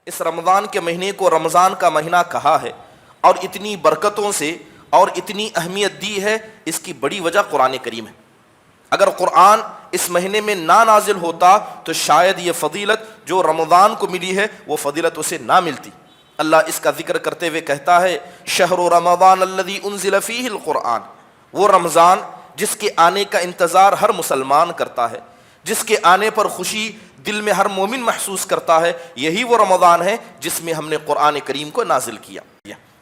اس رمضان کے مہینے کو رمضان کا مہینہ کہا ہے اور اتنی برکتوں سے اور اتنی اہمیت دی ہے، اس کی بڑی وجہ قرآن کریم ہے۔ اگر قرآن اس مہینے میں نہ نازل ہوتا تو شاید یہ فضیلت جو رمضان کو ملی ہے وہ فضیلت اسے نہ ملتی۔ اللہ اس کا ذکر کرتے ہوئے کہتا ہے شہر رمضان الذی انزل فیہ القرآن، وہ رمضان جس کے آنے کا انتظار ہر مسلمان کرتا ہے، جس کے آنے پر خوشی دل میں ہر مومن محسوس کرتا ہے، یہی وہ رمضان ہے جس میں ہم نے قرآن کریم کو نازل کیا۔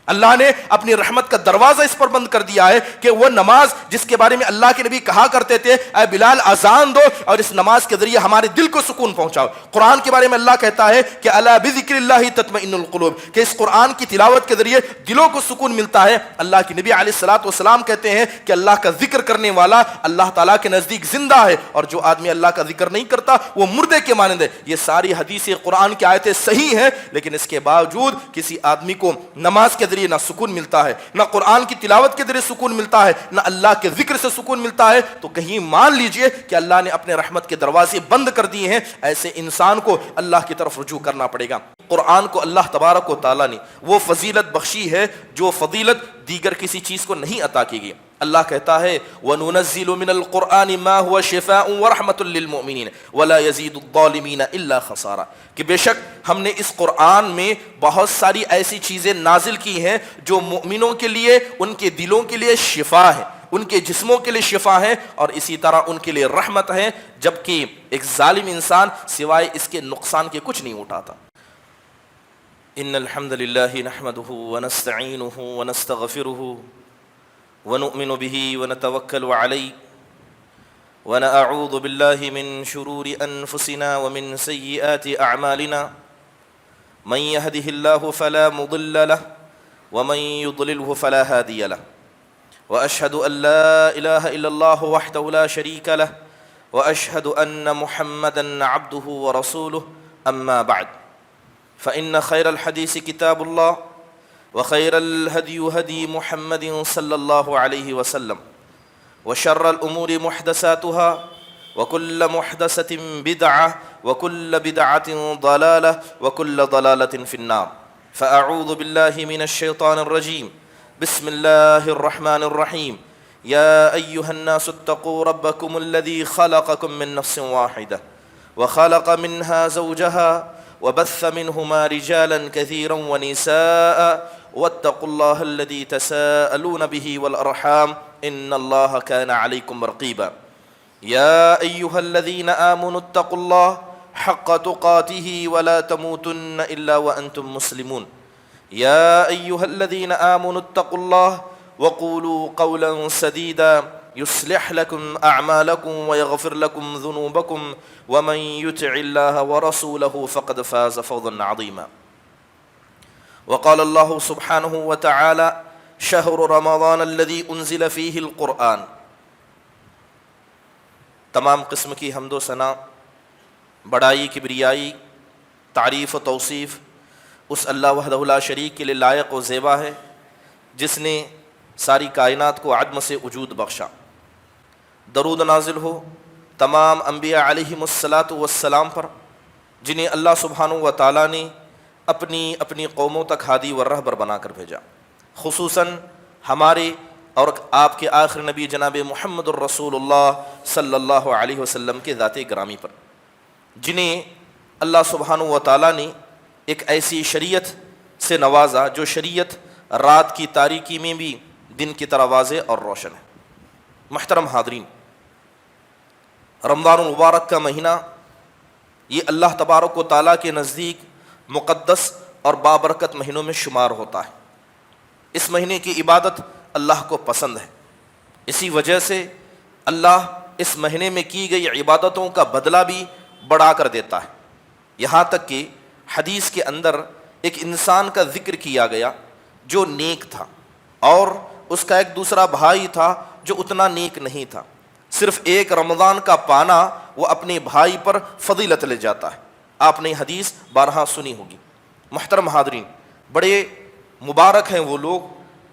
اللہ نے اپنی رحمت کا دروازہ اس پر بند کر دیا ہے کہ وہ نماز جس کے بارے میں اللہ کے نبی کہا کرتے تھے اے بلال اذان دو اور اس نماز کے ذریعے ہمارے دل کو سکون پہنچاؤ۔ قرآن کے بارے میں اللہ کہتا ہے کہ الا بذکر اللہ تطمئن القلوب، کہ اس قرآن کی تلاوت کے ذریعے دلوں کو سکون ملتا ہے۔ اللہ کے نبی علیہ الصلوۃ والسلام کہتے ہیں کہ اللہ کا ذکر کرنے والا اللہ تعالیٰ کے نزدیک زندہ ہے، اور جو آدمی اللہ کا ذکر نہیں کرتا وہ مردے کے مانند ہے۔ یہ ساری حدیثیں قرآن کی آیتیں صحیح ہیں، لیکن اس کے باوجود کسی آدمی کو نماز کے ذریعے نہ سکون ملتا ہے، نہ قرآن کی تلاوت کے ذریعے سکون ملتا ہے، نہ اللہ کے ذکر سے سکون ملتا ہے، تو کہیں مان لیجئے کہ اللہ نے اپنے رحمت کے دروازے بند کر دیے ہیں۔ ایسے انسان کو اللہ کی طرف رجوع کرنا پڑے گا۔ قرآن کو اللہ تبارک و تعالیٰ نے وہ فضیلت بخشی ہے جو فضیلت دیگر کسی چیز کو نہیں عطا کی گئی۔ اللہ کہتا ہے وَنُنَزِّلُ مِنَ الْقُرْآنِ مَا هُوَ شِفَاءٌ وَرَحْمَةٌ لِّلْمُؤْمِنِينَ وَلَا يَزِيدُ الظَّالِمِينَ إِلَّا خَسَارًا، کہ بے شک ہم نے اس قرآن میں بہت ساری ایسی چیزیں نازل کی ہیں جو مؤمنوں کے لیے، ان کے دلوں کے لیے شفا ہے، ان کے جسموں کے لیے شفا ہے، اور اسی طرح ان کے لیے رحمت ہے، جبکہ ایک ظالم انسان سوائے اس کے نقصان کے کچھ نہیں اٹھاتا۔ ان الحمد للہ نحمده ونستعینه ونستغفره ونؤمن به ونتوکل علیہ ونعوذ باللہ من شرور انفسنا ومن سیئات اعمالنا من يهده الله فلا مضل له ومن يضلله فلا هادي له واشهد ان لا اله الا الله وحده لا شريك له واشهد ان محمدا عبده ورسوله اما بعد فان خير الحديث كتاب الله وخير الهدي هدي محمد صلى الله عليه وسلم وشر الأمور محدثاتها وكل محدثة بدعة وكل بدعة ضلالة وكل ضلالة في النار فأعوذ بالله من الشيطان الرجيم بسم الله الرحمن الرحيم يا أيها الناس اتقوا ربكم الذي خلقكم من نفس واحدة وخلق منها زوجها وبث منهما رجالا كثيرا ونساء واتقوا الله الذي تساءلون به والأرحام إن الله كان عليكم رقيبا يا أيها الذين آمنوا اتقوا الله حق تقاته ولا تموتن إلا وأنتم مسلمون يا أيها الذين آمنوا اتقوا الله وقولوا قولا سديدا يصلح لكم أعمالكم ويغفر لكم ذنوبكم ومن يطع الله ورسوله فقد فاز فوزا عظيما وقال الله سبحانه وتعالى شهر رمضان الذي انزل فيه القرآن۔ تمام قسم کی حمد و ثنا، بڑائی، کبریائی، تعریف و توصیف اس اللہ وحدہ لا شریک کے لیے لائق و زیبا ہے جس نے ساری کائنات کو عدم سے وجود بخشا۔ درود نازل ہو تمام انبیاء علیہم الصلاۃ والسلام پر جنہیں اللہ سبحانہ و تعالیٰ نے اپنی قوموں تک ہادی و رہبر بنا کر بھیجا، خصوصاً ہمارے اور آپ کے آخر نبی جناب محمد الرسول اللہ صلی اللہ علیہ وسلم کے ذات گرامی پر، جنہیں اللہ سبحانہ و تعالیٰ نے ایک ایسی شریعت سے نوازا جو شریعت رات کی تاریکی میں بھی دن کی طرح واضح اور روشن ہے۔ محترم حاضرین، رمضان المبارک کا مہینہ یہ اللہ تبارک و تعالیٰ کے نزدیک مقدس اور بابرکت مہینوں میں شمار ہوتا ہے۔ اس مہینے کی عبادت اللہ کو پسند ہے، اسی وجہ سے اللہ اس مہینے میں کی گئی عبادتوں کا بدلہ بھی بڑھا کر دیتا ہے۔ یہاں تک کہ حدیث کے اندر ایک انسان کا ذکر کیا گیا جو نیک تھا، اور اس کا ایک دوسرا بھائی تھا جو اتنا نیک نہیں تھا۔ صرف ایک رمضان کا پانا وہ اپنے بھائی پر فضیلت لے جاتا ہے۔ آپ نے حدیث بارہا سنی ہوگی۔ محترم حاضرین، بڑے مبارک ہیں وہ لوگ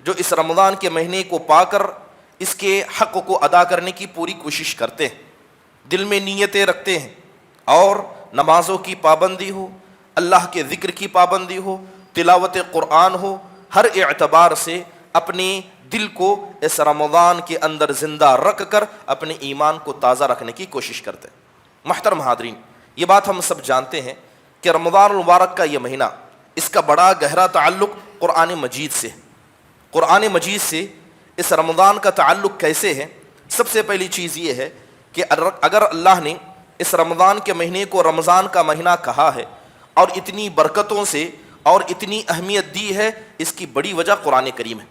جو اس رمضان کے مہینے کو پا کر اس کے حق کو ادا کرنے کی پوری کوشش کرتے ہیں، دل میں نیتیں رکھتے ہیں، اور نمازوں کی پابندی ہو، اللہ کے ذکر کی پابندی ہو، تلاوت قرآن ہو، ہر اعتبار سے اپنے دل کو اس رمضان کے اندر زندہ رکھ کر اپنے ایمان کو تازہ رکھنے کی کوشش کرتے ہیں۔ محترم حاضرین، یہ بات ہم سب جانتے ہیں کہ رمضان المبارک کا یہ مہینہ، اس کا بڑا گہرا تعلق قرآن مجید سے ہے۔ قرآن مجید سے اس رمضان کا تعلق کیسے ہے؟ سب سے پہلی چیز یہ ہے کہ اگر اللہ نے اس رمضان کے مہینے کو رمضان کا مہینہ کہا ہے اور اتنی برکتوں سے اور اتنی اہمیت دی ہے، اس کی بڑی وجہ قرآن کریم ہے۔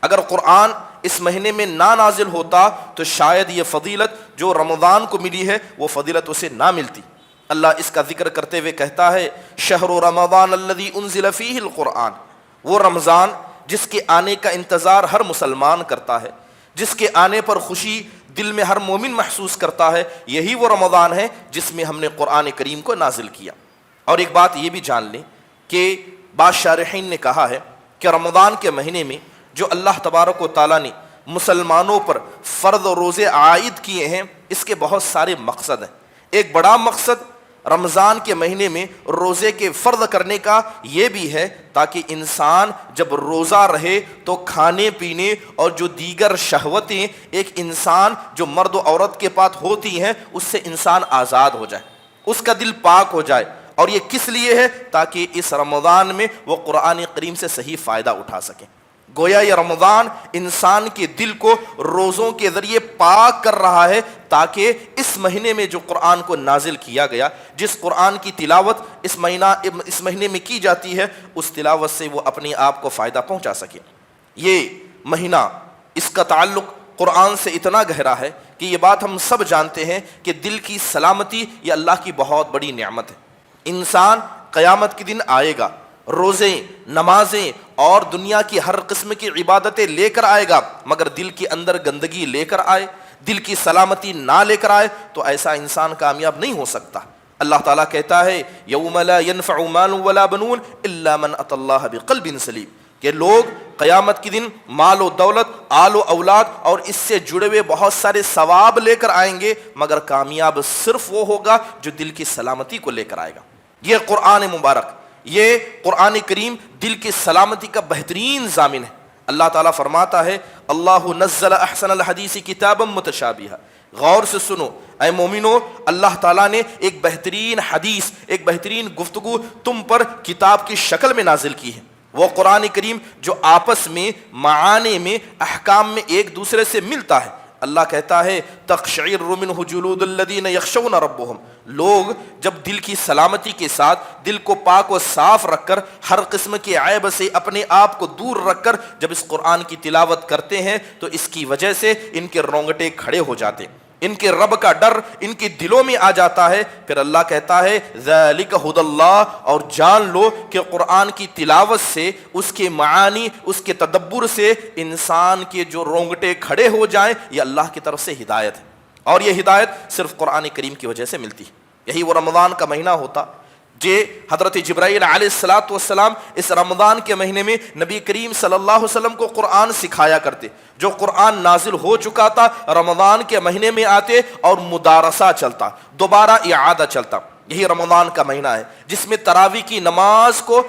اگر قرآن اس مہینے میں نہ نازل ہوتا تو شاید یہ فضیلت جو رمضان کو ملی ہے وہ فضیلت اسے نہ ملتی۔ اللہ اس کا ذکر کرتے ہوئے کہتا ہے شہر رمضان الذی انزل فیہ القرآن، وہ رمضان جس کے آنے کا انتظار ہر مسلمان کرتا ہے، جس کے آنے پر خوشی دل میں ہر مومن محسوس کرتا ہے، یہی وہ رمضان ہے جس میں ہم نے قرآن کریم کو نازل کیا۔ اور ایک بات یہ بھی جان لیں کہ بعض شارحین نے کہا ہے کہ رمضان کے مہینے میں جو اللہ تبارک و تعالیٰ نے مسلمانوں پر فرض روزے عائد کیے ہیں، اس کے بہت سارے مقصد ہیں۔ ایک بڑا مقصد رمضان کے مہینے میں روزے کے فرض کرنے کا یہ بھی ہے تاکہ انسان جب روزہ رہے تو کھانے پینے اور جو دیگر شہوتیں ایک انسان جو مرد و عورت کے پاس ہوتی ہیں اس سے انسان آزاد ہو جائے، اس کا دل پاک ہو جائے۔ اور یہ کس لیے ہے؟ تاکہ اس رمضان میں وہ قرآن کریم سے صحیح فائدہ اٹھا سکیں۔ گویا یہ رمضان انسان کے دل کو روزوں کے ذریعے پاک کر رہا ہے تاکہ اس مہینے میں جو قرآن کو نازل کیا گیا، جس قرآن کی تلاوت اس مہینے میں کی جاتی ہے، اس تلاوت سے وہ اپنے آپ کو فائدہ پہنچا سکے۔ یہ مہینہ، اس کا تعلق قرآن سے اتنا گہرا ہے کہ یہ بات ہم سب جانتے ہیں کہ دل کی سلامتی یہ اللہ کی بہت بڑی نعمت ہے۔ انسان قیامت کے دن آئے گا، روزے، نمازیں اور دنیا کی ہر قسم کی عبادتیں لے کر آئے گا، مگر دل کے اندر گندگی لے کر آئے، دل کی سلامتی نہ لے کر آئے تو ایسا انسان کامیاب نہیں ہو سکتا۔ اللہ تعالیٰ کہتا ہے یوم لا ينفع مال ولا بنون الا من اتى اللہ بقلب سلیم، کہ لوگ قیامت کے دن مال و دولت، آل و اولاد اور اس سے جڑے ہوئے بہت سارے ثواب لے کر آئیں گے، مگر کامیاب صرف وہ ہوگا جو دل کی سلامتی کو لے کر آئے گا۔ یہ قرآن مبارک، یہ قرآن کریم دل کی سلامتی کا بہترین ضامن ہے۔ اللہ تعالیٰ فرماتا ہے اللہ نزل احسن الحدیث کتابا متشابہا، غور سے سنو اے مومنو، اللہ تعالیٰ نے ایک بہترین حدیث، ایک بہترین گفتگو تم پر کتاب کی شکل میں نازل کی ہے۔ وہ قرآن کریم جو آپس میں معانی میں، احکام میں ایک دوسرے سے ملتا ہے۔ اللہ کہتا ہے تقشعر منہ جلود الذین یخشون ربہم، لوگ جب دل کی سلامتی کے ساتھ، دل کو پاک و صاف رکھ کر، ہر قسم کے عیب سے اپنے آپ کو دور رکھ کر جب اس قرآن کی تلاوت کرتے ہیں تو اس کی وجہ سے ان کے رونگٹے کھڑے ہو جاتے ہیں، ان کے رب کا ڈر ان کے دلوں میں آ جاتا ہے۔ پھر اللہ کہتا ہے ذالک ھدی اللہ، اور جان لو کہ قرآن کی تلاوت سے، اس کے معانی، اس کے تدبر سے انسان کے جو رونگٹے کھڑے ہو جائیں، یہ اللہ کی طرف سے ہدایت ہے، اور یہ ہدایت صرف قرآن کریم کی وجہ سے ملتی ہے۔ یہی وہ رمضان کا مہینہ ہوتا جے حضرت جبرائیل علیہ الصلاۃ والسلام اس رمضان کے مہینے میں نبی کریم صلی اللہ علیہ وسلم کو قرآن سکھایا کرتے۔ جو قرآن نازل ہو چکا تھا رمضان کے مہینے میں آتے اور مدارسہ چلتا، دوبارہ اعادہ چلتا۔ یہی رمضان کا مہینہ ہے جس میں تراویح کی نماز کو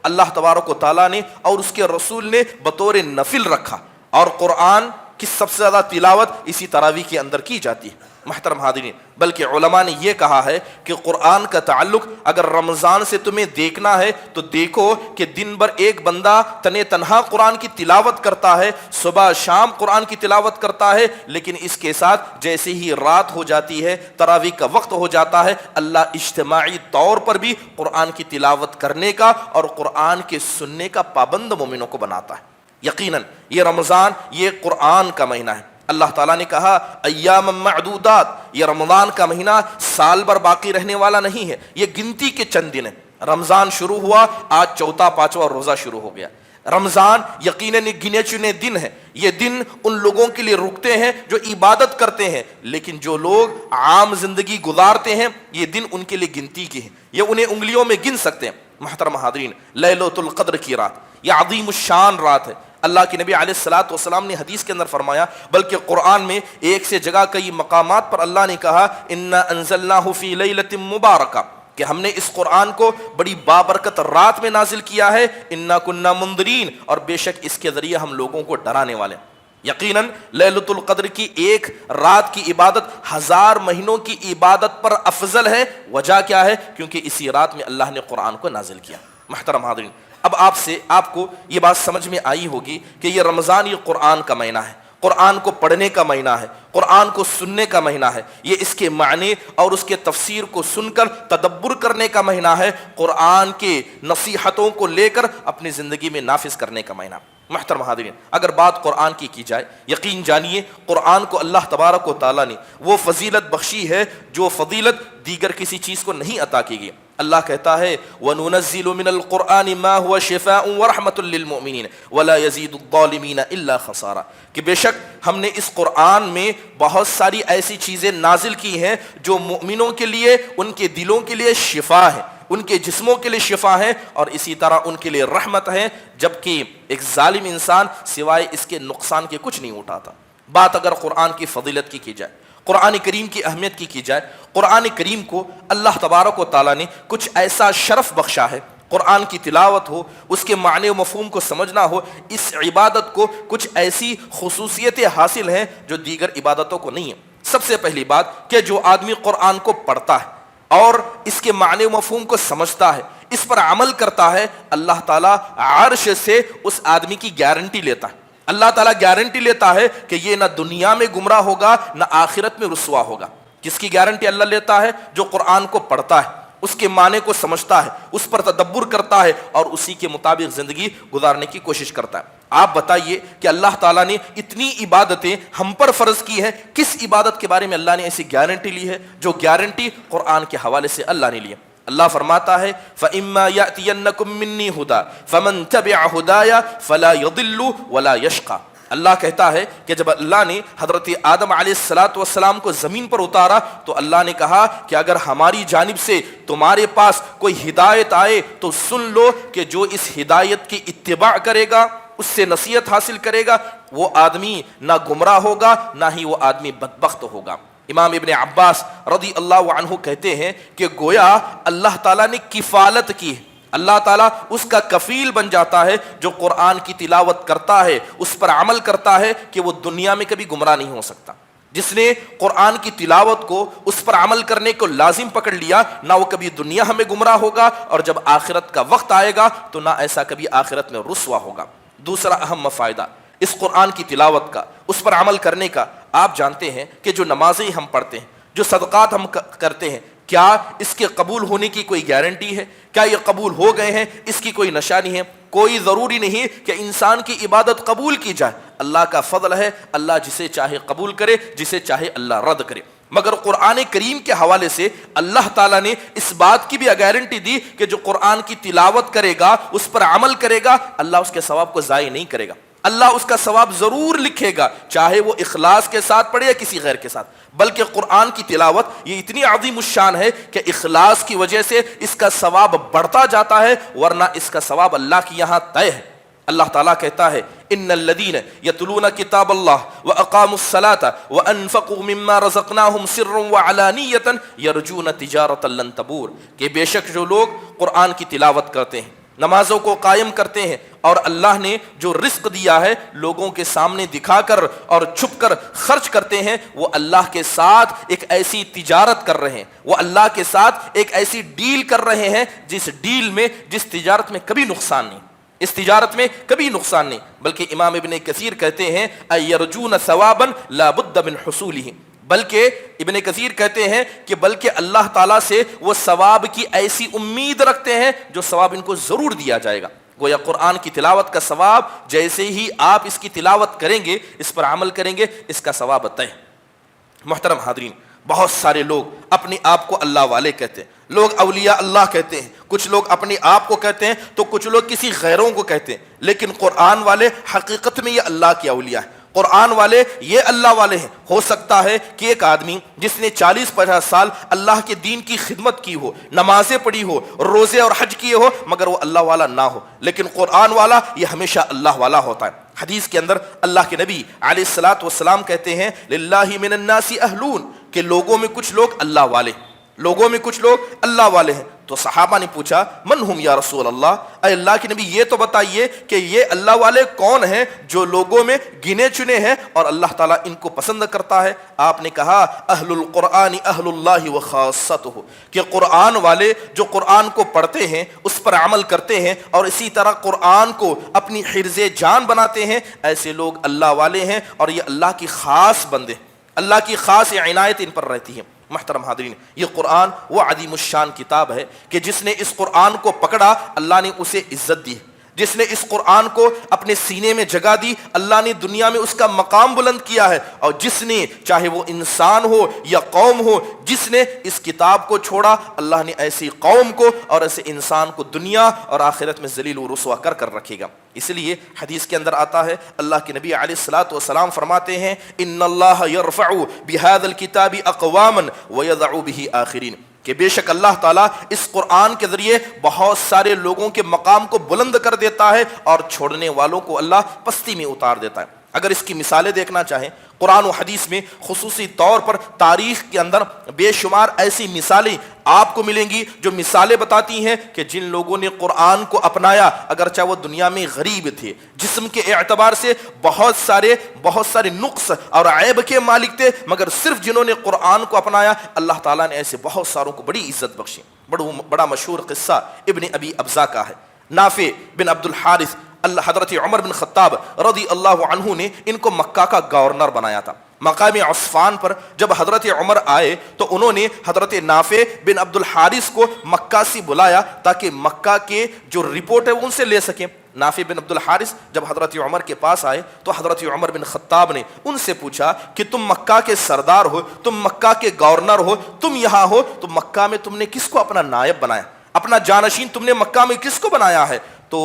اللہ تبارک و تعالیٰ نے اور اس کے رسول نے بطور نفل رکھا، اور قرآن کی سب سے زیادہ تلاوت اسی تراویح کے اندر کی جاتی ہے۔ محترم حاضرین، بلکہ علماء نے یہ کہا ہے کہ قرآن کا تعلق اگر رمضان سے تمہیں دیکھنا ہے تو دیکھو کہ دن بھر ایک بندہ تنہا قرآن کی تلاوت کرتا ہے، صبح شام قرآن کی تلاوت کرتا ہے، لیکن اس کے ساتھ جیسے ہی رات ہو جاتی ہے، تراویح کا وقت ہو جاتا ہے، اللہ اجتماعی طور پر بھی قرآن کی تلاوت کرنے کا اور قرآن کے سننے کا پابند مومنوں کو بناتا ہے۔ یقیناً یہ رمضان، یہ قرآن کا مہینہ ہے۔ اللہ تعالیٰ نے کہا ایام معدودات، یہ رمضان کا مہینہ سال بھر باقی رہنے والا نہیں ہے، یہ گنتی کے چند دن ہیں۔ رمضان شروع ہوا، آج چوتھا پانچواں روزہ شروع ہو گیا۔ رمضان یقیناً گنے چنے دن ہے، یہ دن ان لوگوں کے لیے رکتے ہیں جو عبادت کرتے ہیں، لیکن جو لوگ عام زندگی گزارتے ہیں یہ دن ان کے لیے گنتی کے ہیں، یہ انہیں انگلیوں میں گن سکتے ہیں۔ محترم حاضرین، لیلۃ القدر کی رات یہ عظیم الشان رات ہے۔ اللہ کے نبی علیہ الصلاۃ والسلام نے حدیث کے اندر فرمایا، بلکہ قرآن میں ایک سے جگہ کئی مقامات پر اللہ نے کہا انا انزلناہ فی لیلۃ مبارکہ، کہ ہم نے اس قرآن کو بڑی بابرکت رات میں نازل کیا ہے، انا کننا منذرین، اور بے شک اس کے ذریعے ہم لوگوں کو ڈرانے والے ہیں۔ یقیناً لیلۃ القدر کی ایک رات کی عبادت 1000 مہینوں کی عبادت پر افضل ہے۔ وجہ کیا ہے؟ کیونکہ اسی رات میں اللہ نے قرآن کو نازل کیا۔ محترم حاضرین، اب آپ کو یہ بات سمجھ میں آئی ہوگی کہ یہ رمضان یہ قرآن کا مہینہ ہے، قرآن کو پڑھنے کا مہینہ ہے، قرآن کو سننے کا مہینہ ہے، یہ اس کے معنی اور اس کے تفسیر کو سن کر تدبر کرنے کا مہینہ ہے، قرآن کے نصیحتوں کو لے کر اپنی زندگی میں نافذ کرنے کا مہینہ۔ محترم حاضرین، اگر بات قرآن کی جائے، یقین جانیے قرآن کو اللہ تبارک و تعالیٰ نے وہ فضیلت بخشی ہے جو فضیلت دیگر کسی چیز کو نہیں عطا کی گئی۔ اللہ کہتا ہے وَنُنَزِّلُ مِنَ الْقُرْآنِ مَا هُوَ شِفَاءٌ وَرَحْمَةٌ لِّلْمُؤْمِنِينَ وَلَا يَزِيدُ الظَّالِمِينَ إِلَّا خَسَارًا، کہ بے شک ہم نے اس قرآن میں بہت ساری ایسی چیزیں نازل کی ہیں جو مؤمنوں کے لیے، ان کے دلوں کے لیے شفا ہے، ان کے جسموں کے لیے شفا ہے، اور اسی طرح ان کے لیے رحمت ہے، جبکہ ایک ظالم انسان سوائے اس کے نقصان کے کچھ نہیں اٹھاتا۔ بات اگر قرآن کی فضیلت کی جائے، قرآن کریم کی اہمیت کی جائے، قرآن کریم کو اللہ تبارک و تعالیٰ نے کچھ ایسا شرف بخشا ہے، قرآن کی تلاوت ہو، اس کے معنی و مفہوم کو سمجھنا ہو، اس عبادت کو کچھ ایسی خصوصیتیں حاصل ہیں جو دیگر عبادتوں کو نہیں ہیں۔ سب سے پہلی بات کہ جو آدمی قرآن کو پڑھتا ہے اور اس کے معنی و مفہوم کو سمجھتا ہے، اس پر عمل کرتا ہے، اللہ تعالیٰ عرش سے اس آدمی کی گارنٹی لیتا ہے۔ اللہ تعالیٰ گارنٹی لیتا ہے کہ یہ نہ دنیا میں گمراہ ہوگا نہ آخرت میں رسوا ہوگا۔ کس کی گارنٹی اللہ لیتا ہے؟ جو قرآن کو پڑھتا ہے، اس کے معنی کو سمجھتا ہے، اس پر تدبر کرتا ہے اور اسی کے مطابق زندگی گزارنے کی کوشش کرتا ہے۔ آپ بتائیے کہ اللہ تعالیٰ نے اتنی عبادتیں ہم پر فرض کی ہیں، کس عبادت کے بارے میں اللہ نے ایسی گارنٹی لی ہے جو گارنٹی قرآن کے حوالے سے اللہ نے لی ہے؟ اللہ فرماتا ہے فَإِمَّا يَأْتِيَنَّكُم مِّنِّي هُدًى فَمَن تَبِعَ هُدَايَ فَلَا يَضِلُّ وَلَا يَشْقَى۔ اللہ کہتا ہے کہ جب اللہ نے حضرت آدم علیہ السلام کو زمین پر اتارا تو اللہ نے کہا کہ اگر ہماری جانب سے تمہارے پاس کوئی ہدایت آئے تو سن لو کہ جو اس ہدایت کی اتباع کرے گا، اس سے نصیحت حاصل کرے گا، وہ آدمی نہ گمراہ ہوگا نہ ہی وہ آدمی بدبخت ہوگا۔ امام ابن عباس رضی اللہ عنہ کہتے ہیں کہ گویا اللہ تعالیٰ نے کفالت کی ہے، اللہ تعالیٰ اس کا کفیل بن جاتا ہے جو قرآن کی تلاوت کرتا ہے، اس پر عمل کرتا ہے، کہ وہ دنیا میں کبھی گمراہ نہیں ہو سکتا۔ جس نے قرآن کی تلاوت کو، اس پر عمل کرنے کو لازم پکڑ لیا، نہ وہ کبھی دنیا میں گمراہ ہوگا، اور جب آخرت کا وقت آئے گا تو نہ ایسا کبھی آخرت میں رسوا ہوگا۔ دوسرا اہم فائدہ اس قرآن کی تلاوت کا، اس پر عمل کرنے کا، آپ جانتے ہیں کہ جو نمازیں ہم پڑھتے ہیں، جو صدقات ہم کرتے ہیں، کیا اس کے قبول ہونے کی کوئی گارنٹی ہے؟ کیا یہ قبول ہو گئے ہیں؟ اس کی کوئی نشانی ہے؟ کوئی ضروری نہیں کہ انسان کی عبادت قبول کی جائے، اللہ کا فضل ہے، اللہ جسے چاہے قبول کرے، جسے چاہے اللہ رد کرے۔ مگر قرآن کریم کے حوالے سے اللہ تعالیٰ نے اس بات کی بھی گارنٹی دی کہ جو قرآن کی تلاوت کرے گا، اس پر عمل کرے گا، اللہ اس کے ثواب کو ضائع نہیں کرے گا، اللہ اس کا ثواب ضرور لکھے گا، چاہے وہ اخلاص کے ساتھ پڑھے یا کسی غیر کے ساتھ۔ بلکہ قرآن کی تلاوت یہ اتنی عظیم الشان ہے کہ اخلاص کی وجہ سے اس کا ثواب بڑھتا جاتا ہے، ورنہ اس کا ثواب اللہ کے یہاں طے ہے۔ اللہ تعالیٰ کہتا ہے ان الذین یتلون کتاب اللہ واقاموا الصلاۃ وانفقوا مما رزقناہم سرا وعلانیۃ یرجون تجارۃ لن تبور، کہ بے شک جو لوگ قرآن کی تلاوت کرتے ہیں، نمازوں کو قائم کرتے ہیں، اور اللہ نے جو رزق دیا ہے لوگوں کے سامنے دکھا کر اور چھپ کر خرچ کرتے ہیں، وہ اللہ کے ساتھ ایک ایسی تجارت کر رہے ہیں، وہ اللہ کے ساتھ ایک ایسی ڈیل کر رہے ہیں جس ڈیل میں، جس تجارت میں کبھی نقصان نہیں، اس تجارت میں کبھی نقصان نہیں۔ بلکہ امام ابن کثیر کہتے ہیں ایرجون ثوابا لا بد من حصولہ، بلکہ ابن کثیر کہتے ہیں کہ بلکہ اللہ تعالیٰ سے وہ ثواب کی ایسی امید رکھتے ہیں جو ثواب ان کو ضرور دیا جائے گا۔ گویا قرآن کی تلاوت کا ثواب جیسے ہی آپ اس کی تلاوت کریں گے، اس پر عمل کریں گے، اس کا ثواب طے ہے۔ محترم حاضرین، بہت سارے لوگ اپنے آپ کو اللہ والے کہتے ہیں، لوگ اولیاء اللہ کہتے ہیں، کچھ لوگ اپنے آپ کو کہتے ہیں تو کچھ لوگ کسی غیروں کو کہتے ہیں، لیکن قرآن والے حقیقت میں یہ اللہ کے اولیاء ہیں، قرآن والے یہ اللہ والے ہیں۔ ہو سکتا ہے کہ ایک آدمی جس نے 40-50 سال اللہ کے دین کی خدمت کی ہو، نمازیں پڑھی ہو، روزے اور حج کیے ہو، مگر وہ اللہ والا نہ ہو، لیکن قرآن والا یہ ہمیشہ اللہ والا ہوتا ہے۔ حدیث کے اندر اللہ کے نبی علیہ الصلوۃ والسلام کہتے ہیں للہ من الناس اہلون، کہ لوگوں میں کچھ لوگ اللہ والے، لوگوں میں کچھ لوگ اللہ والے ہیں. تو صحابہ نے پوچھا من ہم یا رسول اللہ, اے اللہ کے نبی یہ تو بتائیے کہ یہ اللہ والے کون ہیں جو لوگوں میں گنے چنے ہیں اور اللہ تعالیٰ ان کو پسند کرتا ہے؟ آپ نے کہا اہل القرآن اہل اللہ و خاصتہ, کہ قرآن والے جو قرآن کو پڑھتے ہیں, اس پر عمل کرتے ہیں اور اسی طرح قرآن کو اپنی حرز جان بناتے ہیں, ایسے لوگ اللہ والے ہیں اور یہ اللہ کی خاص بندے, اللہ کی خاص عنایت ان پر رہتی ہے. محترم حاضرین, یہ قرآن وہ عظیم الشان کتاب ہے کہ جس نے اس قرآن کو پکڑا اللہ نے اسے عزت دی, جس نے اس قرآن کو اپنے سینے میں جگہ دی اللہ نے دنیا میں اس کا مقام بلند کیا ہے, اور جس نے چاہے وہ انسان ہو یا قوم ہو, جس نے اس کتاب کو چھوڑا اللہ نے ایسی قوم کو اور ایسے انسان کو دنیا اور آخرت میں ذلیل و رسوا کر کر رکھے گا. اس لیے حدیث کے اندر آتا ہے, اللہ کے نبی علیہ الصلوۃ والسلام فرماتے ہیں ان اللہ یرفع بہذا الکتاب اقواما ویضع بہ آخرین, کہ بے شک اللہ تعالیٰ اس قرآن کے ذریعے بہت سارے لوگوں کے مقام کو بلند کر دیتا ہے اور چھوڑنے والوں کو اللہ پستی میں اتار دیتا ہے. اگر اس کی مثالیں دیکھنا چاہیں, قرآن و حدیث میں خصوصی طور پر تاریخ کے اندر بے شمار ایسی مثالیں آپ کو ملیں گی جو مثالیں بتاتی ہیں کہ جن لوگوں نے قرآن کو اپنایا اگرچہ وہ دنیا میں غریب تھے, جسم کے اعتبار سے بہت سارے نقص اور عیب کے مالک تھے, مگر صرف جنہوں نے قرآن کو اپنایا اللہ تعالیٰ نے ایسے بہت ساروں کو بڑی عزت بخشی. بڑا مشہور قصہ ابن ابی ابزا کا ہے. نافع بن عبد الحارث حضرت عمر بن خطاب رضی اللہ عنہ نے ان کو مکہ کا گورنر بنایا تھا. مقام عصفان پر جب حضرت عمر آئے تو انہوں نے حضرت نافع بن عبد الحارث کو مکہ سے بلایا تاکہ مکہ کے جو رپورٹ ہے وہ ان سے لے سکیں. نافع بن عبد الحارث جب حضرت عمر کے پاس آئے تو حضرت عمر بن خطاب نے ان سے پوچھا کہ تم مکہ کے سردار ہو, تم مکہ کے گورنر ہو, تم یہاں ہو, تو مکہ میں تم نے کس کو اپنا نائب بنایا, اپنا جانشین تم نے مکہ میں کس کو بنایا ہے؟ تو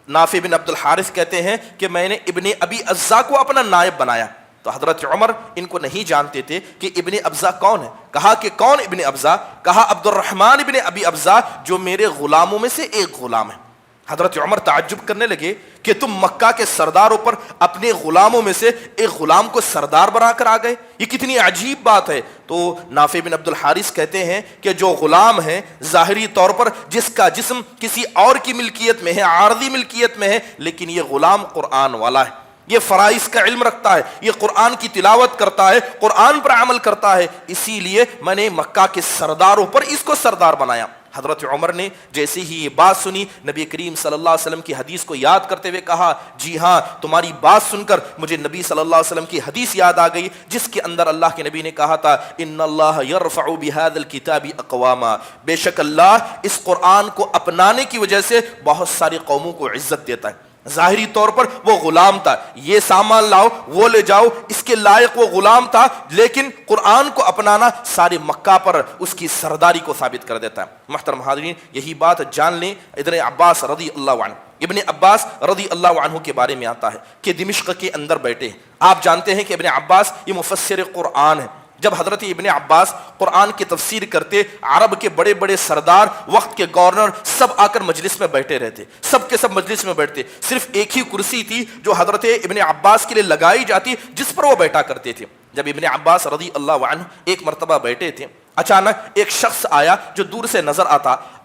نافع بن عبد الحارث کہتے ہیں کہ میں نے ابن ابی ابزا کو اپنا نائب بنایا. تو حضرت عمر ان کو نہیں جانتے تھے کہ ابن ابزا کون ہے. کہا کہ کون ابن ابزا؟ کہا عبد الرحمن ابن ابی ابزا جو میرے غلاموں میں سے ایک غلام ہے. حضرت عمر تعجب کرنے لگے کہ تم مکہ کے سرداروں پر اپنے غلاموں میں سے ایک غلام کو سردار بنا کر آ گئے, یہ کتنی عجیب بات ہے. تو نافع بن عبد الحارث کہتے ہیں کہ جو غلام ہے ظاہری طور پر جس کا جسم کسی اور کی ملکیت میں ہے, عارضی ملکیت میں ہے, لیکن یہ غلام قرآن والا ہے, یہ فرائض کا علم رکھتا ہے, یہ قرآن کی تلاوت کرتا ہے, قرآن پر عمل کرتا ہے, اسی لیے میں نے مکہ کے سرداروں پر اس کو سردار بنایا. حضرت عمر نے جیسے ہی یہ بات سنی نبی کریم صلی اللہ علیہ وسلم کی حدیث کو یاد کرتے ہوئے کہا جی ہاں, تمہاری بات سن کر مجھے نبی صلی اللہ علیہ وسلم کی حدیث یاد آ گئی جس کے اندر اللہ کے نبی نے کہا تھا ان اللہ یرفع بہذا الکتاب اقواما, بے شک اللہ اس قرآن کو اپنانے کی وجہ سے بہت ساری قوموں کو عزت دیتا ہے. ظاہری طور پر وہ غلام تھا, یہ سامان لاؤ وہ لے جاؤ, اس کے لائق وہ غلام تھا, لیکن قرآن کو اپنانا سارے مکہ پر اس کی سرداری کو ثابت کر دیتا ہے. محترم حاضرین, یہی بات جان لیں ابن عباس رضی اللہ عنہ. ابن عباس رضی اللہ عنہ کے بارے میں آتا ہے کہ دمشق کے اندر بیٹھے ہیں. آپ جانتے ہیں کہ ابن عباس یہ مفسر قرآن ہے. جب حضرت ابن عباس قرآن کی تفسیر کرتے, عرب کے بڑے بڑے سردار, وقت کے گورنر سب آ کر مجلس میں بیٹھے رہتے, سب کے سب مجلس میں بیٹھتے. صرف ایک ہی کرسی تھی جو حضرت ابن عباس کے لیے لگائی جاتی جس پر وہ بیٹھا کرتے تھے. جب ابن عباس رضی اللہ عنہ ایک مرتبہ بیٹھے تھے, اچانک ایک شخص آیا جو دور سے نظر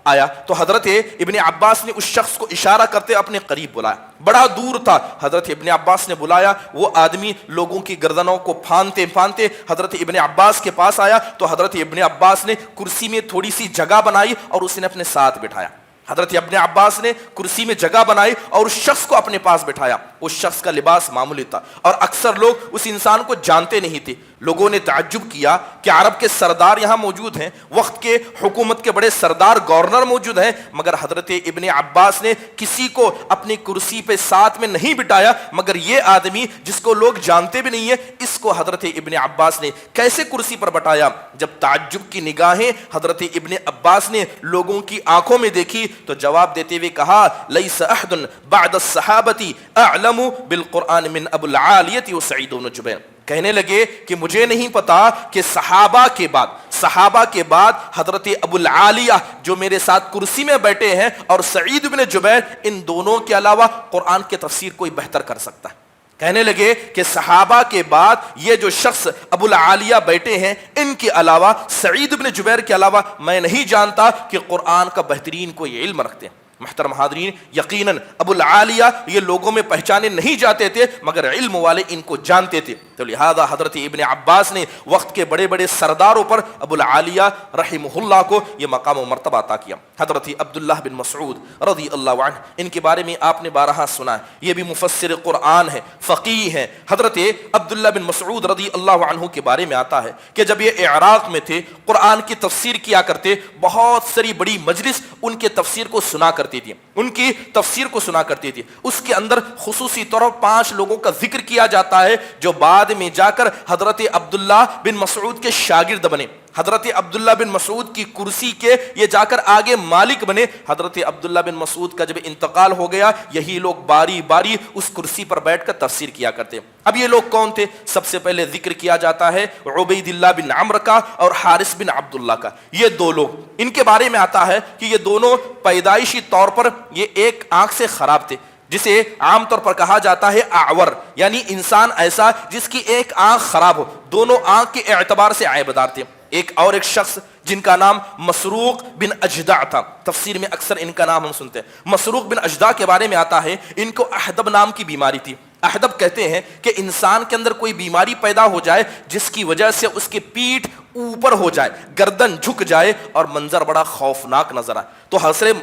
آیا تو حضرت ابن عباس نے اس شخص کو اشارہ کرتے اپنے قریب بلایا. بڑا دور تھا, حضرت ابن عباس نے بلایا, وہ آدمی لوگوں کی گردنوں کو پھاندتے پھاندتے حضرت ابن عباس کے پاس آیا تو حضرت ابن عباس نے کرسی میں تھوڑی سی جگہ بنائی اور اس نے اپنے ساتھ بٹھایا. حضرت ابن عباس نے کرسی میں جگہ بنائی اور اس شخص کو اپنے پاس بٹھایا. اس شخص کا لباس معمولی تھا اور اکثر لوگ اس انسان کو جانتے نہیں تھے. لوگوں نے تعجب کیا کہ عرب کے سردار یہاں موجود ہیں, وقت کے حکومت کے بڑے سردار گورنر موجود ہیں, مگر حضرت ابن عباس نے کسی کو اپنی کرسی پہ ساتھ میں نہیں بٹھایا, مگر یہ آدمی جس کو لوگ جانتے بھی نہیں ہیں اس کو حضرت ابن عباس نے کیسے کرسی پر بٹھایا. جب تعجب کی نگاہیں حضرت ابن عباس نے لوگوں کی آنکھوں میں دیکھی تو جواب دیتے ہوئے کہا لیس احد بعد الصحابہ اعلم بالقرآن من ابو العالیہ وسعید بن جبیر. کہنے لگے کہ مجھے نہیں پتا کہ صحابہ کے بعد حضرت ابو العالیہ جو میرے ساتھ کرسی میں بیٹھے ہیں اور سعید بن جبیر, ان دونوں کے علاوہ قرآن کی تفسیر کوئی بہتر کر سکتا ہے. کہنے لگے کہ صحابہ کے بعد یہ جو شخص ابو العالیہ بیٹھے ہیں، ان کے علاوہ، سعید بن جبیر کے علاوہ، میں نہیں جانتا کہ قرآن کا بہترین کوئی علم رکھتے ہیں۔ محترم حاضرین، یقیناً ابو العالیہ یہ لوگوں میں پہچانے نہیں جاتے تھے، مگر علم والے ان کو جانتے تھے، تو لہذا حضرت ابن عباس نے وقت کے بڑے بڑے سرداروں پر ابو العالیہ رحمہ اللہ کو یہ مقام و مرتبہ عطا کیا۔ حضرت عبداللہ بن مسعود رضی اللہ عنہ، ان کے بارے میں آپ نے بارہا سنا ہے، یہ بھی مفسر قرآن ہے، فقیہ ہیں۔ حضرت عبداللہ بن مسعود رضی اللہ عنہ کے بارے میں آتا ہے کہ جب یہ عراق میں تھے، قرآن کی تفسیر کیا کرتے، بہت ساری بڑی مجلس ان کے تفسیر کو سنا کرتی تھی، ان کی تفسیر کو سنا کرتی تھی۔ اس کے اندر خصوصی طور پر 5 لوگوں کا ذکر کیا جاتا ہے جو بعد میں جا کر حضرت عبداللہ بن مسعود کے شاگرد بنے، حضرت عبداللہ بن مسعود کی کرسی کے یہ جا کر آگے مالک بنے۔ حضرت عبداللہ بن مسعود کا جب انتقال ہو گیا، یہی لوگ باری باری اس کرسی پر بیٹھ کر تفسیر کیا کرتے۔ اب یہ لوگ کون تھے؟ سب سے پہلے ذکر کیا جاتا ہے عبید اللہ بن عمرو کا اور حارث بن عبداللہ کا۔ یہ 2 لوگ، ان کے بارے میں آتا ہے کہ یہ دونوں پیدائشی طور پر یہ ایک آنکھ سے خراب تھے، جسے عام طور پر کہا جاتا ہے اعور، یعنی انسان ایسا جس کی ایک آنکھ خراب ہو، دونوں آنکھ کے اعتبار سے عیبدار تھے۔ ایک شخص جن کا نام مسروق بن اجدع تھا، تفسیر میں اکثر ان کا نام ہم سنتے ہیں۔ مسروق بن اجدع کے بارے میں آتا ہے ان کو احدب نام کی بیماری تھی۔ احدب کہتے ہیں کہ انسان کے اندر کوئی بیماری پیدا ہو جائے جس کی وجہ سے اس کی پیٹھ اوپر ہو جائے، گردن جھک جائے اور منظر بڑا خوفناک نظر آئے، تو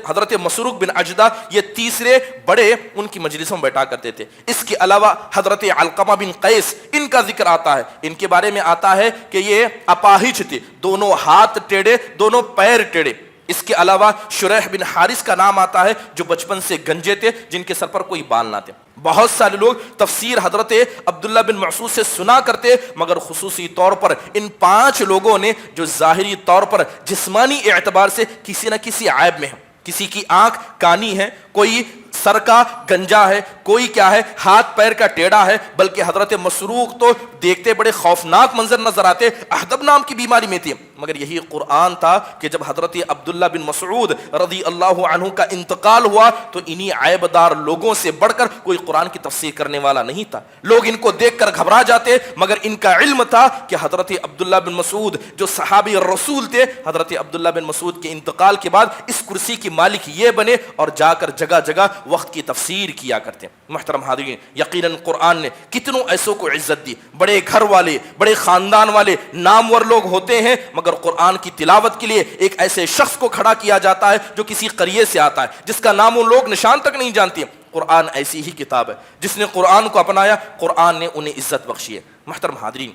حضرت مسروق بن اجدع یہ تیسرے بڑے ان کی مجلسوں میں بیٹھا کرتے تھے۔ اس کے علاوہ حضرت علقمہ بن قیس، ان کا ذکر آتا ہے، ان کے بارے میں آتا ہے کہ یہ اپاہج تھے، دونوں ہاتھ ٹیڑھے، دونوں پیر ٹیڑھے۔ اس کے علاوہ شریح بن حارث کا نام آتا ہے جو بچپن سے گنجے تھے، جن کے سر پر کوئی بال نہ تھے۔ بہت سارے لوگ تفسیر حضرت عبداللہ بن مسعود سے سنا کرتے، مگر خصوصی طور پر ان 5 لوگوں نے جو ظاہری طور پر جسمانی اعتبار سے کسی نہ کسی عیب میں ہیں، کسی کی آنکھ کانی ہے، کوئی سر کا گنجا ہے، کوئی کیا ہے ہاتھ پیر کا ٹیڑھا ہے، بلکہ حضرت مسروق تو دیکھتے بڑے خوفناک منظر نظر آتے، احدب نام کی بیماری میں تھی، مگر یہی قرآن تھا کہ جب حضرت عبداللہ بن مسعود رضی اللہ عنہ کا انتقال ہوا تو انہی عیب دار لوگوں سے بڑھ کر کوئی قرآن کی تفسیر کرنے والا نہیں تھا۔ لوگ ان کو دیکھ کر گھبرا جاتے، مگر ان کا علم تھا کہ حضرت عبداللہ بن مسعود جو صحابی رسول تھے، حضرت عبداللہ بن مسعود کے انتقال کے بعد اس کرسی کی مالک یہ بنے اور جا کر جگہ جگہ وقت کی تفسیر کیا کرتے ہیں۔ محترم حاضرین، یقیناً قرآن نے کتنوں ایسوں کو عزت دی، بڑے گھر والے، بڑے خاندان والے، نامور لوگ ہوتے ہیں، مگر قرآن کی تلاوت کے لیے ایک ایسے شخص کو کھڑا کیا جاتا ہے جو کسی قریے سے آتا ہے، جس کا نام وہ لوگ نشان تک نہیں جانتے۔ قرآن ایسی ہی کتاب ہے، جس نے قرآن کو اپنایا، قرآن نے انہیں عزت بخشی ہے۔ محترم حاضرین،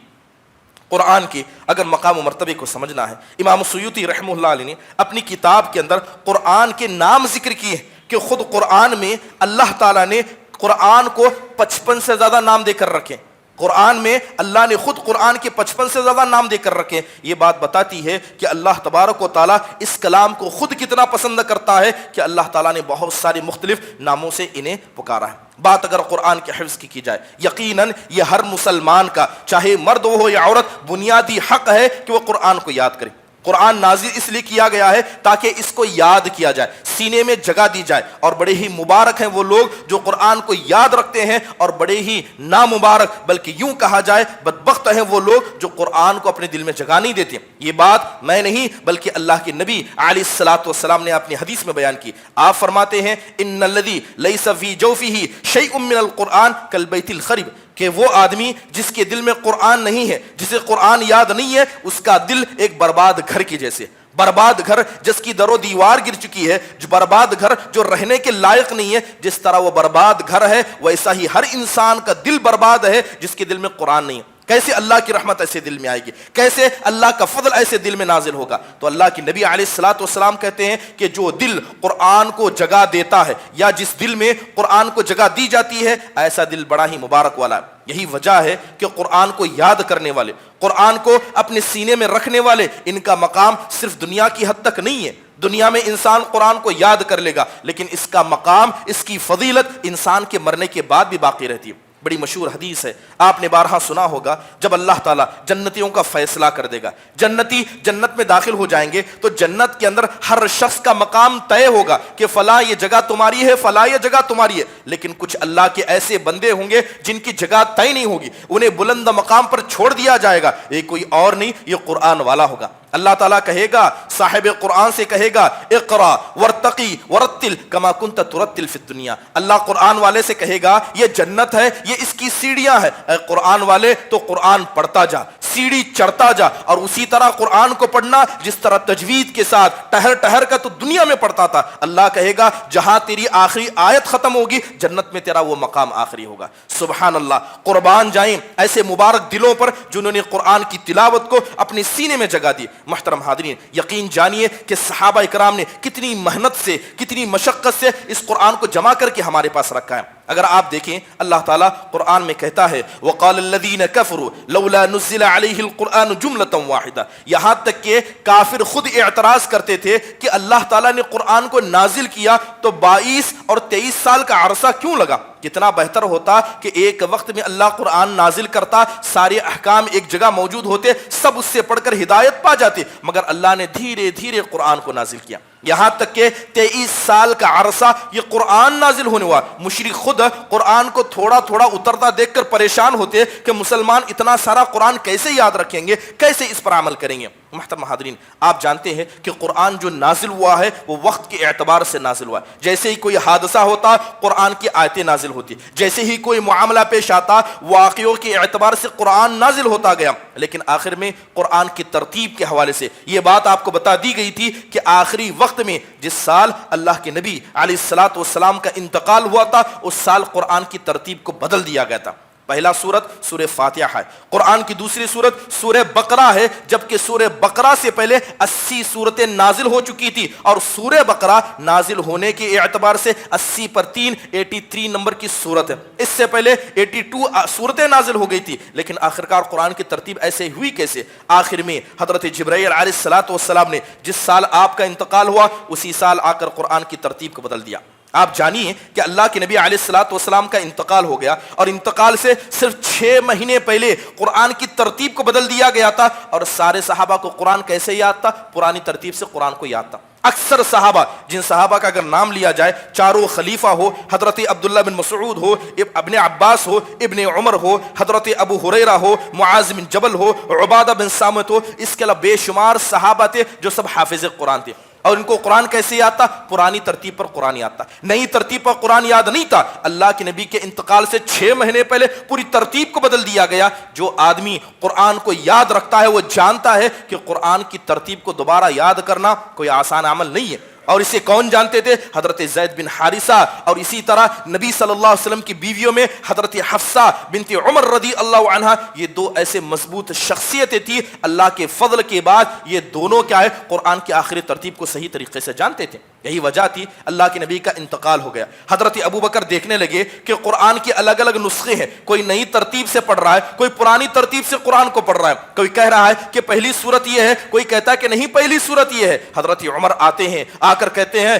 قرآن کے اگر مقام و مرتبے کو سمجھنا ہے، امام سیوطی رحمہ اللہ علیہ نے اپنی کتاب کے اندر قرآن کے نام ذکر کیے کہ خود قرآن میں اللہ تعالیٰ نے قرآن کو 55 سے زیادہ نام دے کر رکھے۔ قرآن میں اللہ نے خود قرآن کے 55 سے زیادہ نام دے کر رکھے۔ یہ بات بتاتی ہے کہ اللہ تبارک و تعالیٰ اس کلام کو خود کتنا پسند کرتا ہے کہ اللہ تعالیٰ نے بہت سارے مختلف ناموں سے انہیں پکارا ہے۔ بات اگر قرآن کے حفظ کی جائے، یقیناً یہ ہر مسلمان کا، چاہے مرد ہو یا عورت، بنیادی حق ہے کہ وہ قرآن کو یاد کرے۔ قرآن نازل اس لیے کیا گیا ہے تاکہ اس کو یاد کیا جائے، سینے میں جگہ دی جائے، اور بڑے ہی مبارک ہیں وہ لوگ جو قرآن کو یاد رکھتے ہیں، اور بڑے ہی نامبارک، بلکہ یوں کہا جائے بدبخت ہیں وہ لوگ جو قرآن کو اپنے دل میں جگہ نہیں دیتے۔ یہ بات میں نہیں بلکہ اللہ کے نبی علیہ الصلوۃ والسلام نے اپنی حدیث میں بیان کی۔ آپ فرماتے ہیں ان الذی لیس فی جوفہ شیء من القرآن کالبیت الخرب، کہ وہ آدمی جس کے دل میں قرآن نہیں ہے، جسے قرآن یاد نہیں ہے، اس کا دل ایک برباد گھر کی جیسے۔ برباد گھر جس کی در و دیوار گر چکی ہے، جو برباد گھر جو رہنے کے لائق نہیں ہے، جس طرح وہ برباد گھر ہے، ویسا ہی ہر انسان کا دل برباد ہے جس کے دل میں قرآن نہیں ہے۔ کیسے اللہ کی رحمت ایسے دل میں آئے گی؟ کیسے اللہ کا فضل ایسے دل میں نازل ہوگا؟ تو اللہ کی نبی علیہ الصلوۃ والسلام کہتے ہیں کہ جو دل قرآن کو جگہ دیتا ہے، یا جس دل میں قرآن کو جگہ دی جاتی ہے، ایسا دل بڑا ہی مبارک والا ہے۔ یہی وجہ ہے کہ قرآن کو یاد کرنے والے، قرآن کو اپنے سینے میں رکھنے والے، ان کا مقام صرف دنیا کی حد تک نہیں ہے۔ دنیا میں انسان قرآن کو یاد کر لے گا، لیکن اس کا مقام، اس کی فضیلت انسان کے مرنے کے بعد بھی باقی رہتی ہے۔ بڑی مشہور حدیث ہے، آپ نے بارہا سنا ہوگا، جب اللہ تعالیٰ جنتیوں کا فیصلہ کر دے گا، جنتی جنت میں داخل ہو جائیں گے تو جنت کے اندر ہر شخص کا مقام طے ہوگا کہ فلاں یہ جگہ تمہاری ہے، فلاں یہ جگہ تمہاری ہے. لیکن کچھ اللہ کے ایسے بندے ہوں گے جن کی جگہ طے نہیں ہوگی، انہیں بلند مقام پر چھوڑ دیا جائے گا. یہ کوئی اور نہیں، یہ قرآن والا ہوگا. اللہ تعالیٰ کہے گا، صاحب قرآن سے کہے گا، اقرا ورتقی ورتل کما کنت ترتل فی الدنیا. اللہ قرآن والے سے کہے گا یہ جنت ہے، یہ اس کی سیڑھیاں ہیں، اے قرآن والے تو قرآن پڑھتا جا، سیڑھی چڑھتا جا، اور اسی طرح قرآن کو پڑھنا جس طرح تجوید کے ساتھ ٹہر ٹہر کا تو دنیا میں پڑھتا تھا. اللہ کہے گا جہاں تیری آخری آیت ختم ہوگی جنت میں تیرا وہ مقام آخری ہوگا. سبحان اللہ. قربان جائیں ایسے مبارک دلوں پر جنہوں نے قرآن کی تلاوت کو اپنے سینے میں جگہ دی. محترم حاضرین، یقین جانیے کہ صحابہ اکرام نے کتنی محنت سے، کتنی مشقت سے اس قرآن کو جمع کر کے ہمارے پاس رکھا ہے. اگر آپ دیکھیں اللہ تعالیٰ قرآن میں کہتا ہے وَقَالَ الَّذِينَ كَفَرُوا لَوْلَا نُزِّلَ عَلَيْهِ الْقُرْآنُ جُمْلَةً وَاحِدَةً. یہاں تک کہ کافر خود اعتراض کرتے تھے کہ اللہ تعالیٰ نے قرآن کو نازل کیا تو 22 اور 23 سال کا عرصہ کیوں لگا؟ کتنا بہتر ہوتا کہ ایک وقت میں اللہ قرآن نازل کرتا، سارے احکام ایک جگہ موجود ہوتے، سب اس سے پڑھ کر ہدایت پا جاتے. مگر اللہ نے دھیرے دھیرے قرآن کو نازل کیا، یہاں تک کہ 23 سال کا عرصہ یہ قرآن نازل ہونے ہوا. مشرک خود قرآن کو تھوڑا تھوڑا اترتا دیکھ کر پریشان ہوتے کہ مسلمان اتنا سارا قرآن کیسے یاد رکھیں گے، کیسے اس پر عمل کریں گے. محترم حاضرین، آپ جانتے ہیں کہ قرآن جو نازل ہوا ہے وہ وقت کے اعتبار سے نازل ہوا ہے. جیسے ہی کوئی حادثہ ہوتا قرآن کی آیتیں نازل ہوتی، جیسے ہی کوئی معاملہ پیش آتا واقعوں کے اعتبار سے قرآن نازل ہوتا گیا. لیکن آخر میں قرآن کی ترتیب کے حوالے سے یہ بات آپ کو بتا دی گئی تھی کہ آخری وقت میں جس سال اللہ کے نبی علیہ الصلاۃ والسلام کا انتقال ہوا تھا اس سال قرآن کی ترتیب کو بدل دیا گیا تھا. پہلا سورت سورہ فاتحہ ہے، قرآن کی دوسری سورت سورہ بقرہ ہے، جبکہ سورہ بقرہ سے پہلے 80 سورتیں نازل ہو چکی تھی، اور سورہ بقرہ نازل ہونے کے اعتبار سے 80 پر 3 83 نمبر کی سورت ہے. اس سے پہلے 82 سورتیں نازل ہو گئی تھی. لیکن آخرکار قرآن کی ترتیب ایسے ہوئی کیسے؟ آخر میں حضرت جبرائیل علیہ الصلاۃ والسلام نے جس سال آپ کا انتقال ہوا اسی سال آ کر قرآن کی ترتیب کو بدل دیا. آپ جانیے کہ اللہ کے نبی علیہ الصلاۃ والسلام کا انتقال ہو گیا، اور انتقال سے صرف 6 مہینے پہلے قرآن کی ترتیب کو بدل دیا گیا تھا. اور سارے صحابہ کو قرآن کیسے یاد تھا؟ پرانی ترتیب سے قرآن کو یاد تھا. اکثر صحابہ، جن صحابہ کا اگر نام لیا جائے، چاروں خلیفہ ہو، حضرت عبداللہ بن مسعود ہو، ابن عباس ہو، ابن عمر ہو، حضرت ابو ہریرہ ہو، معاذ بن جبل ہو، عبادہ بن صامت ہو، اس کے علاوہ بے شمار صحابہ تھے جو سب حافظ قرآن تھے. اور ان کو قرآن کیسے یاد تھا؟ پرانی ترتیب پر قرآن یاد تھا، نئی ترتیب پر قرآن یاد نہیں تھا. اللہ کے نبی کے انتقال سے 6 مہینے پہلے پوری ترتیب کو بدل دیا گیا. جو آدمی قرآن کو یاد رکھتا ہے وہ جانتا ہے کہ قرآن کی ترتیب کو دوبارہ یاد کرنا کوئی آسان عمل نہیں ہے. اور اسے کون جانتے تھے؟ حضرت زید بن حارثہ. اور اسی طرح نبی صلی اللہ علیہ وسلم کی بیویوں میں حضرت حفصہ بنت عمر رضی اللہ عنہا، یہ 2 ایسے مضبوط شخصیتیں تھیں. اللہ کے فضل کے بعد یہ دونوں کیا ہے؟ قرآن کی آخری ترتیب کو صحیح طریقے سے جانتے تھے. یہی وجہ تھی اللہ کے نبی کا انتقال ہو گیا. حضرت ابوبکر دیکھنے لگے کہ قرآن کے الگ الگ نسخے ہیں، کوئی نئی ترتیب سے پڑھ رہا ہے، کوئی پرانی ترتیب سے قرآن کو پڑھ رہا ہے، کوئی کہہ رہا ہے کہ پہلی سورت یہ ہے، کوئی کہتا ہے کہ نہیں پہلی سورت یہ ہے. حضرت عمر آتے ہیں، آ کر کہتے ہیں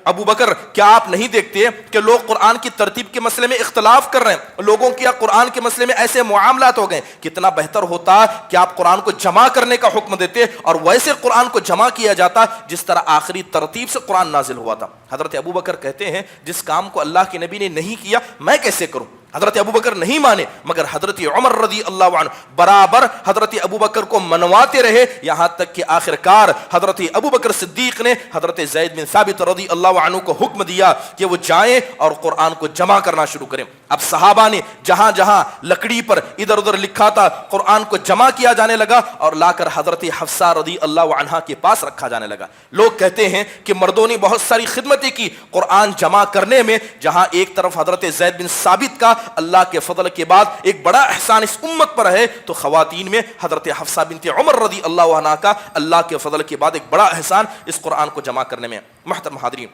ابو بکر کیا آپ نہیں دیکھتے کہ لوگ قرآن کی ترتیب کے مسئلے میں اختلاف کر رہے ہیں، لوگوں کیا قرآن کے مسئلے میں ایسے معاملات ہو گئے، کتنا بہتر ہوتا کہ آپ قرآن کو جمع کرنے کا حکم دیتے اور ویسے قرآن کو جمع کیا جاتا جس طرح آخری ترتیب سے قرآن نازل ہوا تھا. حضرت ابو بکر کہتے ہیں جس کام کو اللہ کے نبی نے نہیں کیا میں کیسے کروں؟ حضرت ابو بکر نہیں مانے، مگر حضرت عمر رضی اللہ عنہ برابر حضرت ابو بکر کو منواتے رہے، یہاں تک کہ آخرکار حضرت ابو بکر صدیق نے حضرت زید بن ثابت رضی اللہ عنہ کو حکم دیا کہ وہ جائیں اور قرآن کو جمع کرنا شروع کریں. اب صحابہ نے جہاں جہاں لکڑی پر ادھر ادھر لکھا تھا قرآن کو جمع کیا جانے لگا اور لا کر حضرت حفصہ رضی اللہ عنہا کے پاس رکھا جانے لگا. لوگ کہتے ہیں کہ مردوں نے بہت ساری خدمتیں کی قرآن جمع کرنے میں، جہاں ایک طرف حضرت زید بن ثابت کا اللہ کے فضل کے بعد ایک بڑا احسان اس امت پر ہے، تو خواتین میں حضرت حفصہ بنت عمر رضی اللہ عنہا کا اللہ کے فضل کے بعد ایک بڑا احسان اس قرآن کو جمع کرنے میں. محترم حاضرین،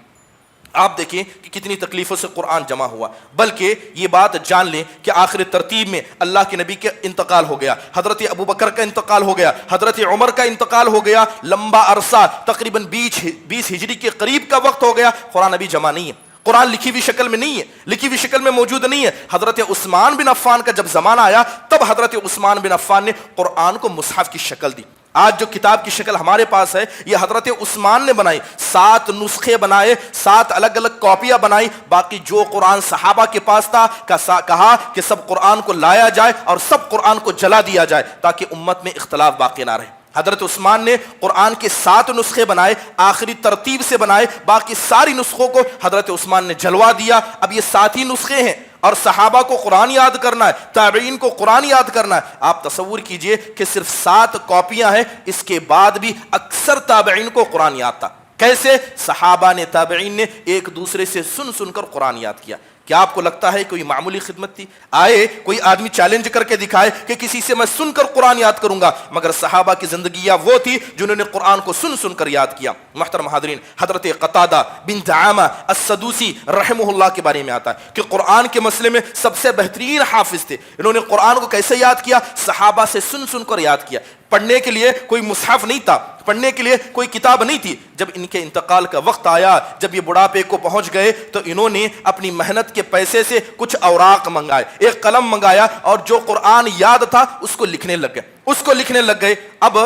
آپ دیکھیں کہ کتنی تکلیفوں سے قرآن جمع ہوا. بلکہ یہ بات جان لیں کہ آخر ترتیب میں اللہ کے نبی کا انتقال ہو گیا، حضرت ابو بکر کا انتقال ہو گیا، حضرت عمر کا انتقال ہو گیا، لمبا عرصہ تقریباً 20 ہجری کے قریب کا وقت ہو گیا، قرآن ابھی جمع نہیں ہے. قرآن لکھی ہوئی شکل میں نہیں ہے، لکھی ہوئی شکل میں موجود نہیں ہے۔ حضرت عثمان بن عفان کا جب زمانہ آیا تب حضرت عثمان بن عفان نے قرآن کو مصحف کی شکل دی۔ آج جو کتاب کی شکل ہمارے پاس ہے یہ حضرت عثمان نے بنائی، 7 نسخے بنائے، 7 الگ الگ کاپیاں بنائی، باقی جو قرآن صحابہ کے پاس تھا کہا کہ سب قرآن کو لایا جائے اور سب قرآن کو جلا دیا جائے تاکہ امت میں اختلاف باقی نہ رہے۔ حضرت عثمان نے قرآن کے 7 نسخے بنائے، آخری ترتیب سے بنائے، باقی ساری نسخوں کو حضرت عثمان نے جلوا دیا۔ اب یہ 7 ہی نسخے ہیں اور صحابہ کو قرآن یاد کرنا ہے، تابعین کو قرآن یاد کرنا ہے۔ آپ تصور کیجئے کہ صرف 7 کاپیاں ہیں، اس کے بعد بھی اکثر تابعین کو قرآن یاد تھا۔ کیسے؟ صحابہ نے، تابعین نے ایک دوسرے سے سن کر قرآن یاد کیا۔ کیا آپ کو لگتا ہے کوئی معمولی خدمت تھی؟ آئے کوئی آدمی چیلنج کر کے دکھائے کہ کسی سے میں سن کر قرآن یاد کروں گا، مگر صحابہ کی زندگیاں وہ تھی جنہوں نے قرآن کو سن کر یاد کیا۔ محترم حاضرین، حضرت قتادہ بن دعامہ السدوسی رحمہ اللہ کے بارے میں آتا ہے کہ قرآن کے مسئلے میں سب سے بہترین حافظ تھے۔ انہوں نے قرآن کو کیسے یاد کیا؟ صحابہ سے سن کر یاد کیا۔ پڑھنے کے لیے کوئی مصحف نہیں تھا، پڑھنے کے لیے کوئی کتاب نہیں تھی۔ جب ان کے انتقال کا وقت آیا، جب یہ بڑھاپے کو پہنچ گئے تو انہوں نے اپنی محنت کے پیسے سے کچھ اوراق منگائے، ایک قلم منگایا اور جو قرآن یاد تھا اس کو لکھنے لگ گئے۔ اب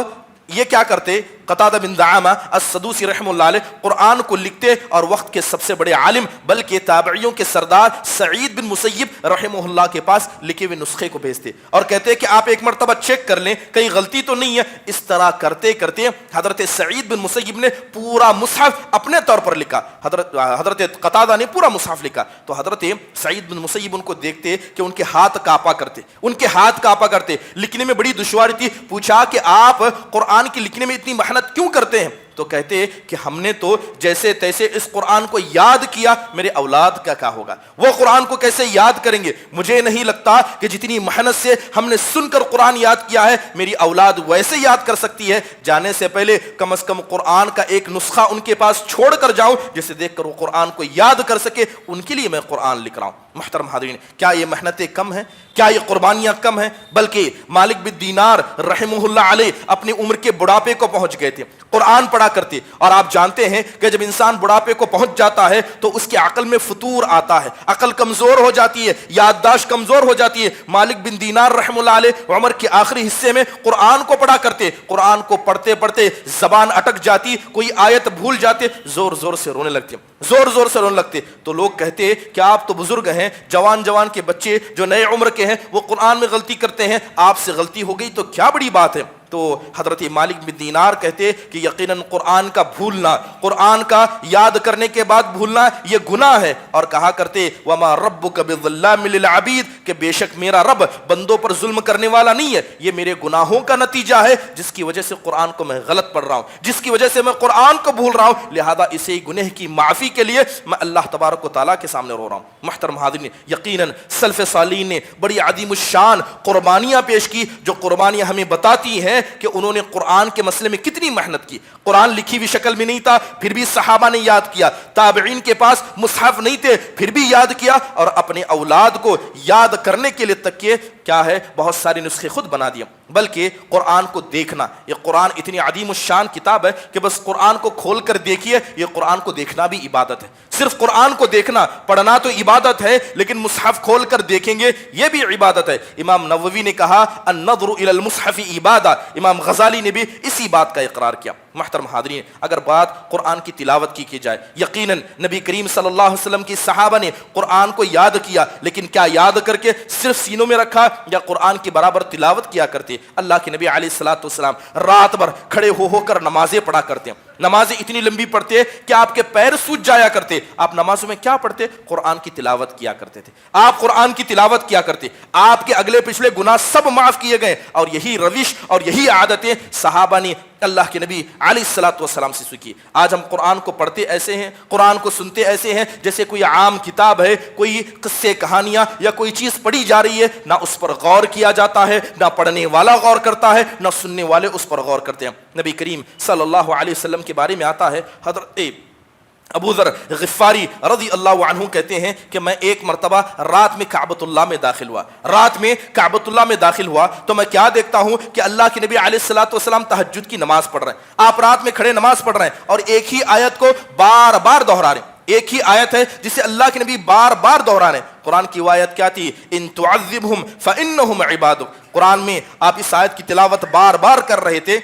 یہ کیا کرتے؟ قتادہ بن دعامہ السدوسی رحمہ اللہ علیہ قرآن کو لکھتے اور وقت کے سب سے بڑے عالم بلکہ تابعیوں کے سردار سعید بن مسیب رحمہ اللہ کے پاس لکھے ہوئے نسخے کو بھیجتے اور کہتے کہ آپ ایک مرتبہ چیک کر لیں کہیں غلطی تو نہیں ہے۔ اس طرح کرتے کرتے حضرت سعید بن مسیب نے پورا مصحف اپنے طور پر لکھا، حضرت قتادہ نے پورا مصحف لکھا۔ تو حضرت سعید بن مسیب ان کو دیکھتے کہ ان کے ہاتھ کانپا کرتے، لکھنے میں بڑی دشواری تھی۔ پوچھا کہ آپ قرآن کی لکھنے میں اتنی محنت کیوں کرتے ہیں؟ تو کہتے کہ ہم نے تو جیسے تیسے اس قرآن کو یاد کیا، میرے اولاد کا کیا ہوگا؟ وہ قرآن کو کیسے یاد کریں گے؟ مجھے نہیں لگتا کہ جتنی محنت سے ہم نے سن کر قرآن یاد کیا ہے میری اولاد ویسے یاد کر سکتی ہے۔ جانے سے پہلے کم از کم قرآن کا ایک نسخہ ان کے پاس چھوڑ کر جاؤں جسے دیکھ کر وہ قرآن کو یاد کر سکے، ان کے لیے میں قرآن لکھ رہا ہوں۔ محترم حاضرین، کیا یہ محنتیں کم ہیں؟ کیا یہ قربانیاں کم ہیں؟ بلکہ مالک بن دینار رحمہ اللہ علیہ اپنی عمر کے بڑھاپے کو پہنچ گئے تھے، قرآن پڑھا کرتے، اور آپ جانتے ہیں کہ جب انسان بڑھاپے کو پہنچ جاتا ہے تو اس کی عقل میں فتور آتا ہے، عقل کمزور ہو جاتی ہے، یادداشت کمزور ہو جاتی ہے۔ مالک بن دینار رحمہ اللہ علیہ عمر کے آخری حصے میں قرآن کو پڑھا کرتے، قرآن کو پڑھتے پڑھتے زبان اٹک جاتی، کوئی آیت بھول جاتے، زور سے رونے لگتے۔ تو لوگ کہتے کہ آپ تو بزرگ ہیں، جوان کے بچے جو نئے عمر کے ہیں وہ قرآن میں غلطی کرتے ہیں، آپ سے غلطی ہو گئی تو کیا بڑی بات ہے؟ تو حضرت مالک بن دینار کہتے کہ یقیناً قرآن کا بھولنا، قرآن کا یاد کرنے کے بعد بھولنا یہ گناہ ہے، اور کہا کرتے وما ربک بظلام للعبید، کہ بے شک میرا رب بندوں پر ظلم کرنے والا نہیں ہے، یہ میرے گناہوں کا نتیجہ ہے جس کی وجہ سے قرآن کو میں غلط پڑھ رہا ہوں، جس کی وجہ سے میں قرآن کو بھول رہا ہوں، لہذا اسی گناہ کی معافی کے لیے میں اللہ تبارک و تعالیٰ کے سامنے رو رہا ہوں۔ محترم حاضرین، یقیناً سلف صالحین نے بڑی عظیم الشان قربانیاں پیش کی، جو قربانیاں ہمیں بتاتی ہیں کہ انہوں نے قرآن کے مسئلے میں کتنی محنت کی۔ قرآن لکھی ہوئی شکل میں نہیں تھا پھر بھی صحابہ نے یاد کیا، تابعین کے پاس مصحف نہیں تھے پھر بھی یاد کیا، اور اپنے اولاد کو یاد کرنے کے لیے تک کہ کیا ہے بہت سارے نسخے خود بنا دیے۔ بلکہ قرآن کو دیکھنا، یہ قرآن اتنی عظیم الشان کتاب ہے کہ بس قرآن کو کھول کر دیکھیے، یہ قرآن کو دیکھنا بھی عبادت ہے۔ صرف قرآن کو دیکھنا، پڑھنا تو عبادت ہے، لیکن مصحف کھول کر دیکھیں گے یہ بھی عبادت ہے۔ امام نووی نے کہا النظر الی المصحف عبادہ، امام غزالی نے بھی اسی بات کا اقرار کیا۔ محترم حاضرین، اگر بات قرآن کی تلاوت کی جائے، یقیناً نبی کریم صلی اللہ علیہ وسلم کی صحابہ نے قرآن کو یاد کیا، لیکن کیا یاد کر کے صرف سینوں میں رکھا یا قرآن کی برابر تلاوت کیا کرتے؟ اللہ کے نبی علیہ الصلوۃ والسلام رات بھر کھڑے ہو کر نمازیں پڑھا کرتے ہیں، نمازیں اتنی لمبی پڑھتے کہ آپ کے پیر سوج جایا کرتے۔ آپ نمازوں میں کیا پڑھتے؟ قرآن کی تلاوت کیا کرتے تھے، آپ قرآن کی تلاوت کیا کرتے، آپ کے اگلے پچھلے گناہ سب معاف کیے گئے، اور یہی روش اور یہی عادتیں صحابہ نے اللہ کے نبی علیہ الصلوۃ والسلام سے سیکھی۔ آج ہم قرآن کو پڑھتے ایسے ہیں، قرآن کو سنتے ایسے ہیں جیسے کوئی عام کتاب ہے، کوئی قصے کہانیاں یا کوئی چیز پڑھی جا رہی ہے، نہ اس پر غور کیا جاتا ہے، نہ پڑھنے والا غور کرتا ہے، نہ سننے والے اس پر غور کرتے ہیں۔ نبی کریم صلی اللہ علیہ وسلم کے بارے میں آتا ہے، حضرت ابو ذر غفاری رضی اللہ عنہ کہتے ہیں کہ میں ایک مرتبہ رات میں کعبۃ اللہ میں داخل ہوا تو میں کیا دیکھتا ہوں کہ اللہ کے نبی علیہ الصلوۃ والسلام تہجد کی نماز پڑھ رہے ہیں۔ آپ رات میں کھڑے نماز پڑھ رہے ہیں اور ایک ہی آیت کو بار بار دہرا رہے ہیں، ایک ہی آیت ہے جسے اللہ کے نبی بار بار دہرانے. قرآن کی آیت کیا تھی؟ ان تعذبہم فانہم عبادک. قرآن میں آپ اس آیت کی تلاوت بار بار کر رہے تھے،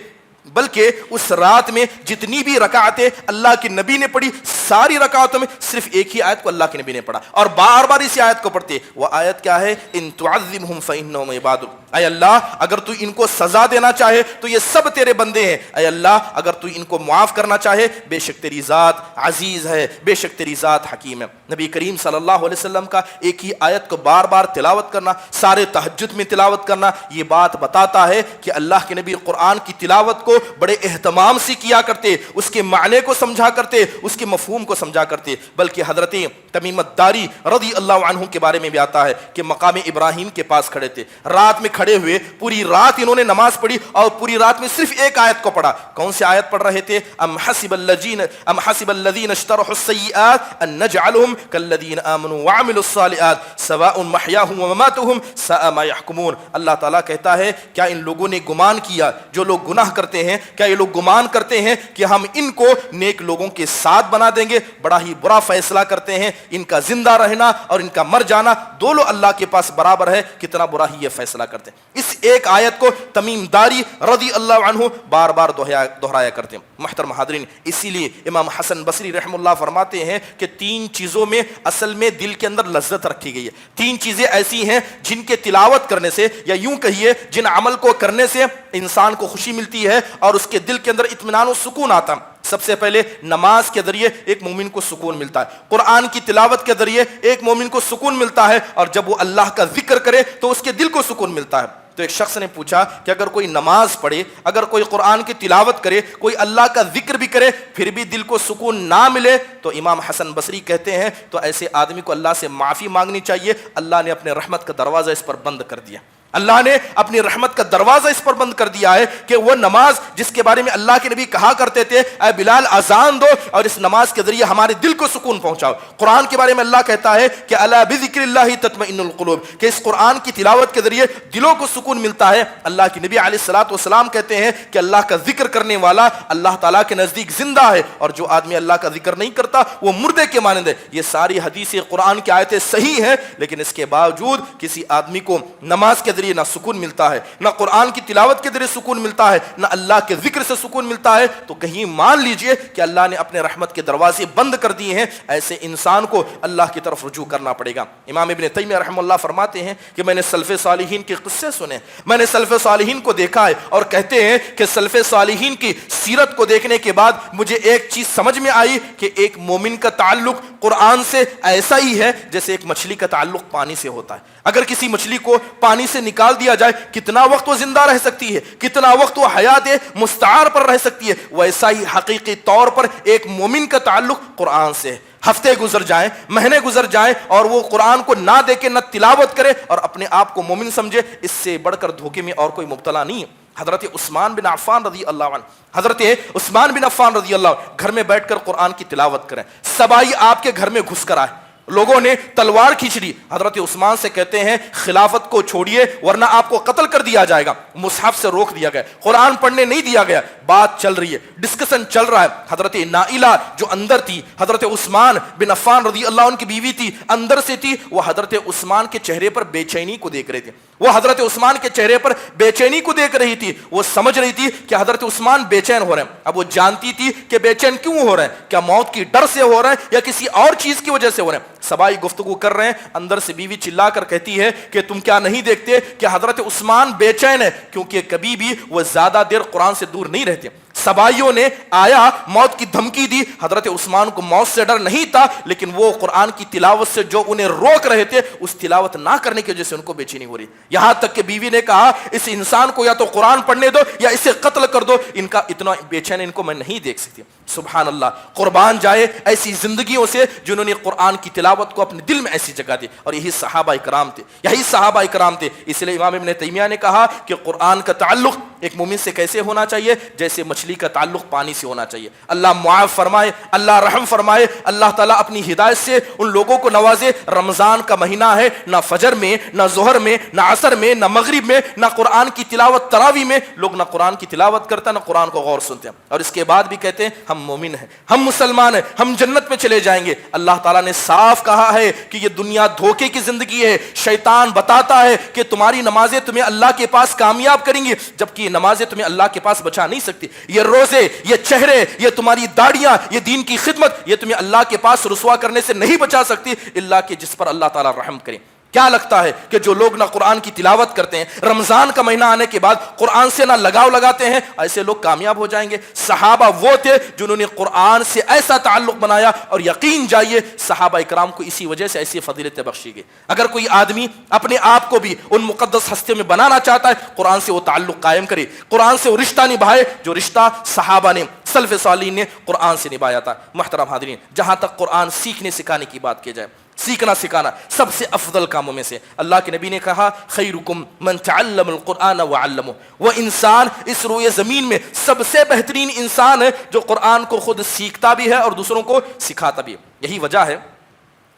بلکہ اس رات میں جتنی بھی رکعتیں اللہ کے نبی نے پڑھی، ساری رکعتوں میں صرف ایک ہی آیت کو اللہ کے نبی نے پڑھا اور بار بار اسی آیت کو پڑھتے. وہ آیت کیا ہے؟ ان تعذبہم فانہم عبادک. اے اللہ اگر تو ان کو سزا دینا چاہے تو یہ سب تیرے بندے ہیں. اے اللہ اگر تو ان کو معاف کرنا چاہے، بے شک تیری ذات عزیز ہے، بے شک تیری ذات حکیم ہے. نبی کریم صلی اللہ علیہ وسلم کا ایک ہی آیت کو بار بار تلاوت کرنا، سارے تہجد میں تلاوت کرنا، یہ بات بتاتا ہے کہ اللہ کے نبی قرآن کی تلاوت کو بڑے اہتمام سے کیا کرتے، اس کے معنی کو سمجھا کرتے، اس کے مفہوم کو سمجھا کرتے. بلکہ حضرت تمیم الداری رضی اللہ عنہ کے بارے میں بھی آتا ہے کہ مقام ابراہیم کے پاس کھڑے تھے، رات میں کھڑے ہوئے پوری رات انہوں نے نماز پڑھی اور پوری رات میں صرف ایک آیت کو پڑھا. کون سی آیت پڑھ رہے تھے؟ ام حسب الذین اشتروا السیئات ان نجعلهم كالذین آمنوا وعملوا الصالحات سواء محیاهم ومماتهم ساء ما يحکمون. اللہ تعالیٰ کہتا ہے کیا ان لوگوں نے گمان کیا، جو لوگ گناہ کرتے ہیں، کیا یہ لوگ گمان کرتے ہیں کہ ہم ان کو نیک لوگوں کے ساتھ بنا دیں گے؟ بڑا ہی برا فیصلہ کرتے ہیں. ان کا زندہ رہنا اور ان کا مر جانا دونوں اللہ کے پاس برابر ہے. کتنا برا ہی یہ فیصلہ کرتے ہیں. اس ایک آیت کو تمیم داری رضی اللہ عنہ بار بار دہرایا کرتے ہیں. محترم حاضرین، اسی لیے امام حسن بصری رحم اللہ فرماتے ہیں کہ تین چیزوں میں اصل میں دل کے اندر لذت رکھی گئی ہے. تین چیزیں ایسی ہیں جن کے تلاوت کرنے سے، یا یوں کہیے جن عمل کو کرنے سے انسان کو خوشی ملتی ہے اور اس کے دل کے اندر اطمینان و سکون آتا. سب سے پہلے نماز کے ذریعے ایک مومن کو سکون ملتا ہے، قرآن کی تلاوت کے ذریعے ایک مومن کو سکون ملتا ہے، اور جب وہ اللہ کا ذکر کرے تو اس کے دل کو سکون ملتا ہے. تو ایک شخص نے پوچھا کہ اگر کوئی نماز پڑھے، اگر کوئی قرآن کی تلاوت کرے، کوئی اللہ کا ذکر بھی کرے، پھر بھی دل کو سکون نہ ملے، تو امام حسن بصری کہتے ہیں تو ایسے آدمی کو اللہ سے معافی مانگنی چاہیے. اللہ نے اپنے رحمت کا دروازہ اس پر بند کر دیا. اللہ نے اپنی رحمت کا دروازہ اس پر بند کر دیا ہے کہ وہ نماز جس کے بارے میں اللہ کے نبی کہا کرتے تھے اے بلال اذان دو اور اس نماز کے ذریعے ہمارے دل کو سکون پہنچاؤ. قرآن کے بارے میں اللہ کہتا ہے کہ الا بذکر اللہ تطمئن القلوب، کہ اس قرآن کی تلاوت کے ذریعے دلوں کو سکون ملتا ہے. اللہ کے نبی علیہ الصلوۃ والسلام کہتے ہیں کہ اللہ کا ذکر کرنے والا اللہ تعالیٰ کے نزدیک زندہ ہے، اور جو آدمی اللہ کا ذکر نہیں کرتا وہ مردے کے مانند ہے. یہ ساری حدیث قرآن کی آیتیں صحیح ہیں، لیکن اس کے باوجود کسی آدمی کو نماز کے نہ سکون ملتا ہے، نہ قرآن کی تلاوت کے ذریعے سکون ملتا ہے، نہ اللہ کے ذکر سے سکون ملتا ہے، تو کہیں مان لیجئے کہ اللہ نے اپنے رحمت کے دروازے بند کر دیے ہیں. ایسے انسان کو اللہ کی طرف رجوع کرنا پڑے گا. امام ابن تیمیہ رحمہ اللہ فرماتے ہیں کہ میں نے سلف صالحین کے قصے سنے، میں نے سلف صالحین کو دیکھا ہے، اور کہتے ہیں کہ سلف صالحین کی سیرت کو دیکھنے کے بعد مجھے ایک چیز سمجھ میں آئی کہ ایک مومن کا تعلق قرآن سے ایسا ہی ہے جیسے ایک مچھلی کا تعلق پانی سے ہوتا ہے. اگر کسی مچھلی کو پانی سے نکال دیا جائے کتنا وقت وہ زندہ رہ سکتی ہے، کتنا وقت وہ حیات مستعار پر رہ سکتی ہے. ویسا ہی حقیقی طور پر ایک مومن کا تعلق قرآن سے ہے. ہفتے گزر جائیں، مہینے گزر جائیں اور وہ قرآن کو نہ دیکھے، نہ تلاوت کرے اور اپنے آپ کو مومن سمجھے، اس سے بڑھ کر دھوکے میں اور کوئی مبتلا نہیں ہے. حضرت عثمان بن عفان رضی اللہ عنہ، حضرت عثمان بن عفان رضی اللہ عنہ گھر میں بیٹھ کر قرآن کی تلاوت کریں، سبائی آپ کے گھر میں گھس کر آئے، لوگوں نے تلوار کھینچ لی. حضرت عثمان سے کہتے ہیں خلافت کو چھوڑیے ورنہ آپ کو قتل کر دیا جائے گا. مصحف سے روک دیا گیا، قرآن پڑھنے نہیں دیا گیا. بات چل رہی ہے، ڈسکشن چل رہا ہے. حضرت نائلہ جو اندر تھی، حضرت عثمان بن عفان رضی اللہ عنہ کی بیوی تھی، اندر سے تھی، وہ حضرت عثمان کے چہرے پر بے چینی کو دیکھ رہے تھے. وہ حضرت عثمان کے چہرے پر بے چینی کو دیکھ رہی تھی. وہ سمجھ رہی تھی کہ حضرت عثمان بے چین ہو رہے ہیں. اب وہ جانتی تھی کہ بے چین کیوں ہو رہے ہیں، کیا موت کی ڈر سے ہو رہے ہیں یا کسی اور چیز کی وجہ سے ہو رہے ہیں. سبائی گفتگو کر رہے ہیں، اندر سے بیوی چلا کر کہتی ہے کہ تم کیا نہیں دیکھتے کہ حضرت عثمان بے چین ہے، کیونکہ کبھی بھی وہ زیادہ دیر قرآن سے دور نہیں رہتے. سبائیوں نے آیا موت کی دھمکی دی. حضرت عثمان کو موت سے ڈر نہیں تھا، لیکن وہ قرآن کی تلاوت سے جو انہیں روک رہے تھے اس تلاوت نہ کرنے کی وجہ سے ان کو بے چینی ہو رہی. یہاں تک کہ بیوی نے کہا اس انسان کو یا تو قرآن پڑھنے دو یا اسے قتل کر دو، ان کا اتنا بے چین ان کو میں نہیں دیکھ سکتی. سبحان اللہ، قربان جائے ایسی زندگیوں سے جنہوں نے قرآن کی تلاوت کو اپنے دل میں ایسی جگہ دی. اور یہی صحابہ کرام تھے، یہی صحابہ کرام تھے. اس لیے امام ابن تیمیہ نے کہا کہ قرآن کا تعلق ایک مومن سے کیسے ہونا چاہیے، جیسے مچھلی مچھلی کا تعلق پانی سے ہونا چاہیے. اللہ معاف فرمائے, اللہ رحم فرمائے, اللہ تعالیٰ اپنی ہدایت سے ان لوگوں کو نوازے. رمضان کا مہینہ ہے, نہ فجر میں, نہ ظہر میں, نہ عصر میں, نہ مغرب میں, نہ قرآن کی تلاوت تراویح میں لوگ نہ قرآن کی تلاوت کرتے ہیں, نہ قرآن کو غور سنتے ہیں, اور اس کے بعد بھی کہتے ہیں ہم مومن ہیں, ہم مسلمان ہیں, ہم جنت میں چلے جائیں گے. اللہ تعالیٰ نے صاف کہا ہے کہ یہ دنیا دھوکے کی زندگی ہے. شیطان بتاتا ہے کہ تمہاری نمازیں تمہیں اللہ کے پاس کامیاب کریں گی, جبکہ یہ نمازیں تمہیں اللہ کے پاس بچا نہیں سکتی. یہ روزے, یہ چہرے, یہ تمہاری داڑیاں, یہ دین کی خدمت, یہ تمہیں اللہ کے پاس رسوا کرنے سے نہیں بچا سکتی اللہ کہ جس پر اللہ تعالیٰ رحم کرے. کیا لگتا ہے کہ جو لوگ نہ قرآن کی تلاوت کرتے ہیں, رمضان کا مہینہ آنے کے بعد قرآن سے نہ لگاؤ لگاتے ہیں, ایسے لوگ کامیاب ہو جائیں گے؟ صحابہ وہ تھے جنہوں نے قرآن سے ایسا تعلق بنایا, اور یقین جائیے صحابہ اکرام کو اسی وجہ سے ایسی فضیلتیں بخشی گئی. اگر کوئی آدمی اپنے آپ کو بھی ان مقدس ہستیوں میں بنانا چاہتا ہے, قرآن سے وہ تعلق قائم کرے, قرآن سے وہ رشتہ نبھائے جو رشتہ صحابہ نے, سلف صالحین نے قرآن سے نبھایا تھا. محترم حاضرین, جہاں تک قرآن سیکھنے سکھانے کی بات کی جائے, سیکھنا سکھانا سب سے افضل کاموں میں سے اللہ کے نبی نے کہا خیرکم من تعلم القرآن وعلمہ. وہ انسان اس روئے زمین میں سب سے بہترین انسان ہے جو قرآن کو خود سیکھتا بھی ہے اور دوسروں کو سکھاتا بھی ہے. یہی وجہ ہے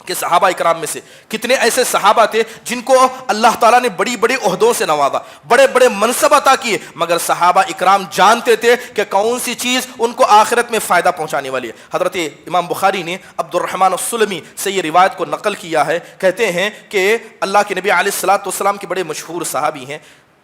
کہ صحابہ اکرام میں سے کتنے ایسے صحابہ تھے جن کو اللہ تعالیٰ نے بڑی بڑی عہدوں سے نوازا, بڑے بڑے منصب عطا کیے, مگر صحابہ اکرام جانتے تھے کہ کون سی چیز ان کو آخرت میں فائدہ پہنچانے والی ہے. حضرت امام بخاری نے عبد الرحمن السلمی سے یہ روایت کو نقل کیا ہے. کہتے ہیں کہ اللہ کے نبی علیہ الصلوۃ والسلام کے بڑے مشہور صحابی ہیں,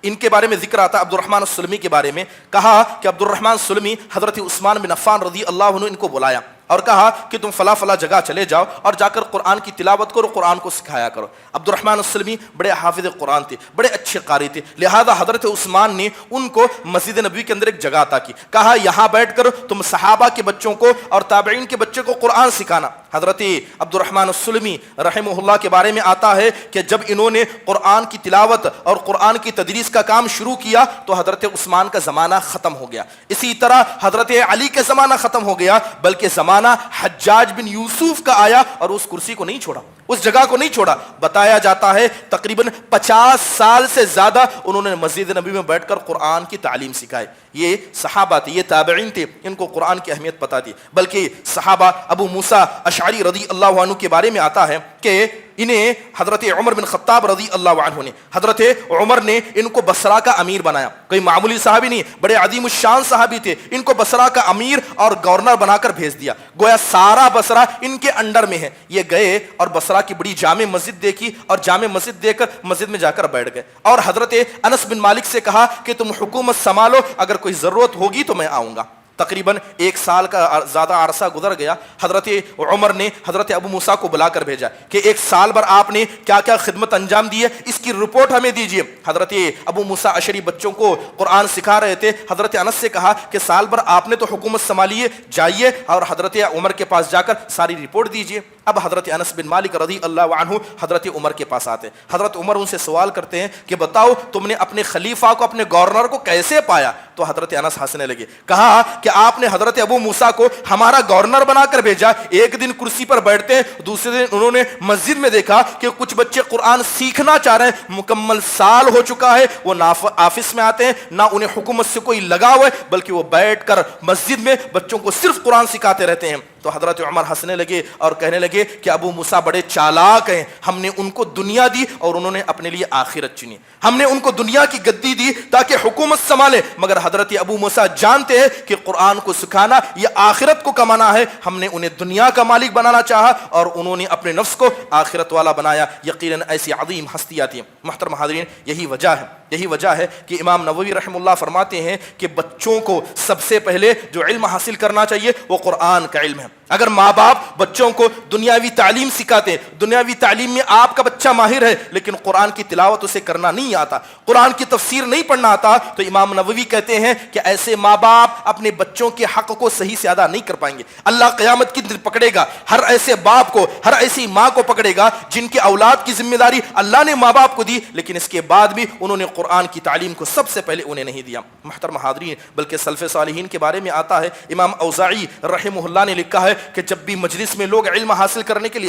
ان کے بارے میں ذکر آتا ہے عبد الرحمن السلمی کے بارے میں. کہا کہ عبد الرحمن السلمی حضرت عثمان بن عفان رضی اللہ عنہ ان کو بلایا اور کہا کہ تم فلاں فلاں جگہ چلے جاؤ اور جا کر قرآن کی تلاوت کرو, قرآن کو سکھایا کرو. عبد الرحمن السلمی بڑے حافظ قرآن تھے, بڑے اچھے قاری تھے, لہذا حضرت عثمان نے ان کو مسجد نبوی کے اندر ایک جگہ عطا کی. کہا یہاں بیٹھ کر تم صحابہ کے بچوں کو اور تابعین کے بچے کو قرآن سکھانا. حضرت عبد الرحمن السلمی رحمہ اللہ کے بارے میں آتا ہے کہ جب انہوں نے قرآن کی تلاوت اور قرآن کی تدریس کا کام شروع کیا تو حضرت عثمان کا زمانہ ختم ہو گیا. اسی طرح حضرت علی کا زمانہ ختم ہو گیا, بلکہ زمانہ حجاج بن یوسف کا آیا اور اس کرسی کو نہیں چھوڑا, اس جگہ کو نہیں چھوڑا. بتایا جاتا ہے تقریباً 50 سال سے زیادہ انہوں نے مسجد نبی میں بیٹھ کر قرآن کی تعلیم سکھائی. یہ صحابہ تھے, یہ تابعین تھے, ان کو قرآن کی اہمیت پتہ تھی. بلکہ صحابہ ابو موسیٰ اشعری رضی اللہ عنہ کے بارے میں آتا ہے کہ انہیں حضرت عمر بن خطاب رضی اللہ عنہ نے, حضرت عمر نے ان کو بصرہ کا امیر بنایا. کوئی معمولی صحابی نہیں, بڑے عظیم الشان صحابی تھے. ان کو بصرہ کا امیر اور گورنر بنا کر بھیج دیا, گویا سارا بصرہ ان کے انڈر میں ہے. یہ گئے اور بصرہ کی بڑی جامع مسجد دیکھی اور جامع مسجد دیکھ کر مسجد میں جا کر بیٹھ گئے اور حضرت انس بن مالک سے کہا کہ تم حکومت سنبھالو, اگر کوئی ضرورت ہوگی تو میں آؤں گا. تقریباً 1 سال کا زیادہ عرصہ گزر گیا. حضرت عمر نے حضرت ابو موسیٰ کو بلا کر بھیجا کہ 1 سال بھر آپ نے کیا کیا خدمت انجام دی ہے, اس کی رپورٹ ہمیں دیجیے. حضرت ابو موسیٰ اشعری بچوں کو قرآن سکھا رہے تھے. حضرت انس سے کہا کہ سال بھر آپ نے تو حکومت سنبھالی ہے, جائیے اور حضرت عمر کے پاس جا کر ساری رپورٹ دیجیے. اب حضرت انس بن مالک رضی اللہ عنہ حضرت عمر کے پاس آتے. حضرت عمر ان سے سوال کرتے ہیں کہ بتاؤ تم نے اپنے خلیفہ کو, اپنے گورنر کو کیسے پایا؟ تو حضرت انس ہنسنے لگے. کہا کہ آپ نے حضرت ابو موسیٰ کو ہمارا گورنر بنا کر بھیجا, ایک دن کرسی پر بیٹھتے ہیں, دوسرے دن انہوں نے مسجد میں دیکھا کہ کچھ بچے قرآن سیکھنا چاہ رہے ہیں, مکمل سال ہو چکا ہے, وہ آفس میں آتے ہیں, نہ انہیں حکومت سے کوئی لگاؤ ہے, بلکہ وہ بیٹھ کر مسجد میں بچوں کو صرف قرآن سکھاتے رہتے ہیں. تو حضرت عمر ہنسنے لگے اور کہنے لگے کہ ابو موسیٰ بڑے چالاک ہیں, ہم نے ان کو دنیا دی اور انہوں نے اپنے لیے آخرت چنی. ہم نے ان کو دنیا کی گدی دی تاکہ حکومت سنبھالے, مگر حضرت ابو موسیٰ جانتے ہیں کہ قرآن کو سکھانا یہ آخرت کو کمانا ہے. ہم نے انہیں دنیا کا مالک بنانا چاہا اور انہوں نے اپنے نفس کو آخرت والا بنایا. یقیناً ایسی عظیم ہستیاں تھیں. محترم حاضرین, یہی وجہ ہے کہ امام نووی رحمہ اللہ فرماتے ہیں کہ بچوں کو سب سے پہلے جو علم حاصل کرنا چاہیے وہ قرآن کا علم ہے. اگر ماں باپ بچوں کو دنیاوی تعلیم سکھاتے, دنیاوی تعلیم میں آپ کا بچہ ماہر ہے لیکن قرآن کی تلاوت اسے کرنا نہیں آتا, قرآن کی تفسیر نہیں پڑھنا آتا, تو امام نووی کہتے ہیں کہ ایسے ماں باپ اپنے بچوں کے حق کو صحیح سے ادا نہیں کر پائیں گے. اللہ قیامت کی دن پکڑے گا ہر ایسے باپ کو, ہر ایسی ماں کو پکڑے گا جن کے اولاد کی ذمہ داری اللہ نے ماں باپ کو دی, لیکن اس کے بعد بھی انہوں نے قرآن کی تعلیم کو سب سے پہلے انہیں نہیں دیا. محترم حاضرین, بلکہ سلف صالحین کے بارے میں آتا ہے, امام اوزاعی رحمہ اللہ نے لکھا ہے کہ جب بھی مجلس میں لوگ علم حاصل کرنے کے لیے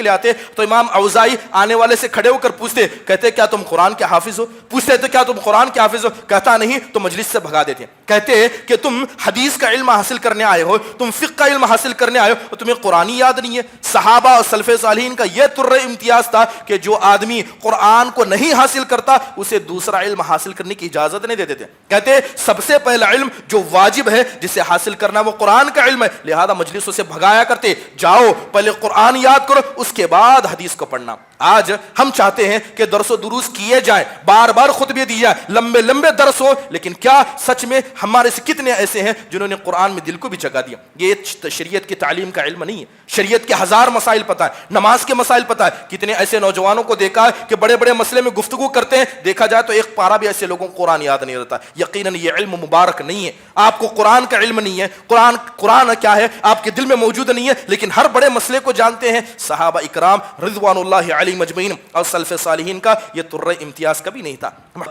آتے, تو امام اوزاعی آنے والے سے کھڑے ہو کر پوچھتے, کہتے کیا تم قرآن کے حافظ ہو؟ پوچھتے تو کیا تم قرآن کے حافظ ہو؟ کہتا نہیں, تو مجلس سے بھگا دیتے. کہتے کہ تم حدیث کا علم حاصل کرنے آئے ہو, تم فقہ کا علم حاصل کرنے آئے ہو, اور تمہیں قرآن یاد نہیں ہے. صحابہ اور سلف صالحین کا یہ طر امتیاز تھا کہ جو آدمی قرآن کو نہیں حاصل کرتا اسے دوسرا علم حاصل کرنے کی اجازت نہیں دیتے تھے. کہتے سب سے پہلا علم جو واجب ہے جسے حاصل کرنا وہ قرآن کا علم ہے, لہذا مجلسوں سے بھگایا کرتے, جاؤ پہلے قرآن یاد کرو اس کے بعد حدیث کو پڑھنا. آج ہم چاہتے ہیں کہ درس و دروس کیے جائیں, بار بار خطبے دیے جائیں, لمبے لمبے درس ہو, لیکن کیا سچ میں ہمارے سے کتنے ایسے ہیں جنہوں نے قرآن میں دل کو بھی جگہ دیا؟ یہ شریعت کی تعلیم کا علم نہیں ہے. شریعت کے ہزار مسائل پتہ ہے, نماز کے مسائل پتہ ہے. کتنے ایسے نوجوانوں کو دیکھا ہے کہ بڑے بڑے مسئلے میں گفتگو کرتے ہیں, دیکھا جائے تو ایک پارا بھی ایسے لوگوں کو قرآن یاد نہیں رہتا. یقیناً یہ علم مبارک نہیں ہے. آپ کو قرآن کا علم نہیں ہے, قرآن کیا ہے آپ کے دل میں موجود نہیں ہے, لیکن ہر بڑے مسئلے کو جانتے ہیں. صحابہ اکرام رضوان اللہ علیہم اجمعین اور سلف صالحین کا یہ طر امتیاز کبھی نہیں تھا.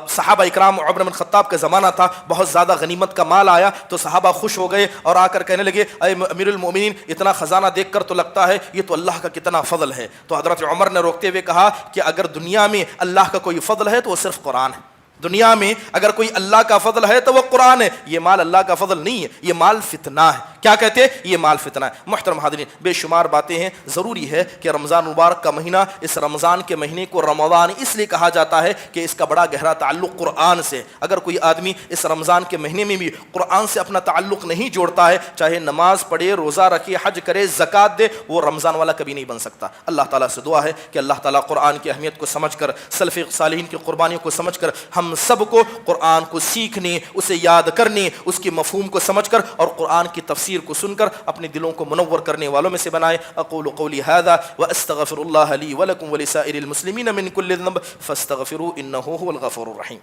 صحابہ اکرام, عمر بن خطاب کا زمانہ تھا, بہت زیادہ غنیمت کا مال آیا تو صحابہ خوش ہو گئے اور آ کر کہنے لگے اے امیر المومنین, اتنا خزانہ دیکھ کر تو لگتا ہے یہ تو اللہ کا کتنا فضل ہے. تو حضرت عمر نے روکتے ہوئے کہا کہ اگر دنیا میں اللہ کا کوئی فضل ہے تو وہ صرف قرآن ہے. دنیا میں اگر کوئی اللہ کا فضل ہے تو وہ قرآن ہے. یہ مال اللہ کا فضل نہیں ہے, یہ مال فتنہ ہے. کیا کہتے ہیں؟ یہ مال فتنہ ہے. محترم حاضرین, بے شمار باتیں ہیں. ضروری ہے کہ رمضان مبارک کا مہینہ, اس رمضان کے مہینے کو رمضان اس لیے کہا جاتا ہے کہ اس کا بڑا گہرا تعلق قرآن سے. اگر کوئی آدمی اس رمضان کے مہینے میں بھی قرآن سے اپنا تعلق نہیں جوڑتا ہے, چاہے نماز پڑھے, روزہ رکھے, حج کرے, زکوٰۃ دے, وہ رمضان والا کبھی نہیں بن سکتا. اللہ تعالیٰ سے دعا ہے کہ اللہ تعالیٰ قرآن کی اہمیت کو سمجھ کر, سلف صالحین کی قربانیوں کو سمجھ کر ہم سب کو قرآن کو سیکھنے, اسے یاد کرنے, اس کے مفہوم کو سمجھ کر اور قرآن کی تفسیر کو سن کر اپنے دلوں کو منور کرنے والوں میں سے بنائے. اقول قولی هذا واستغفر الله لي ولكم ولسائر المسلمين من كل ذنب فاستغفروه انه هو الغفور الرحيم.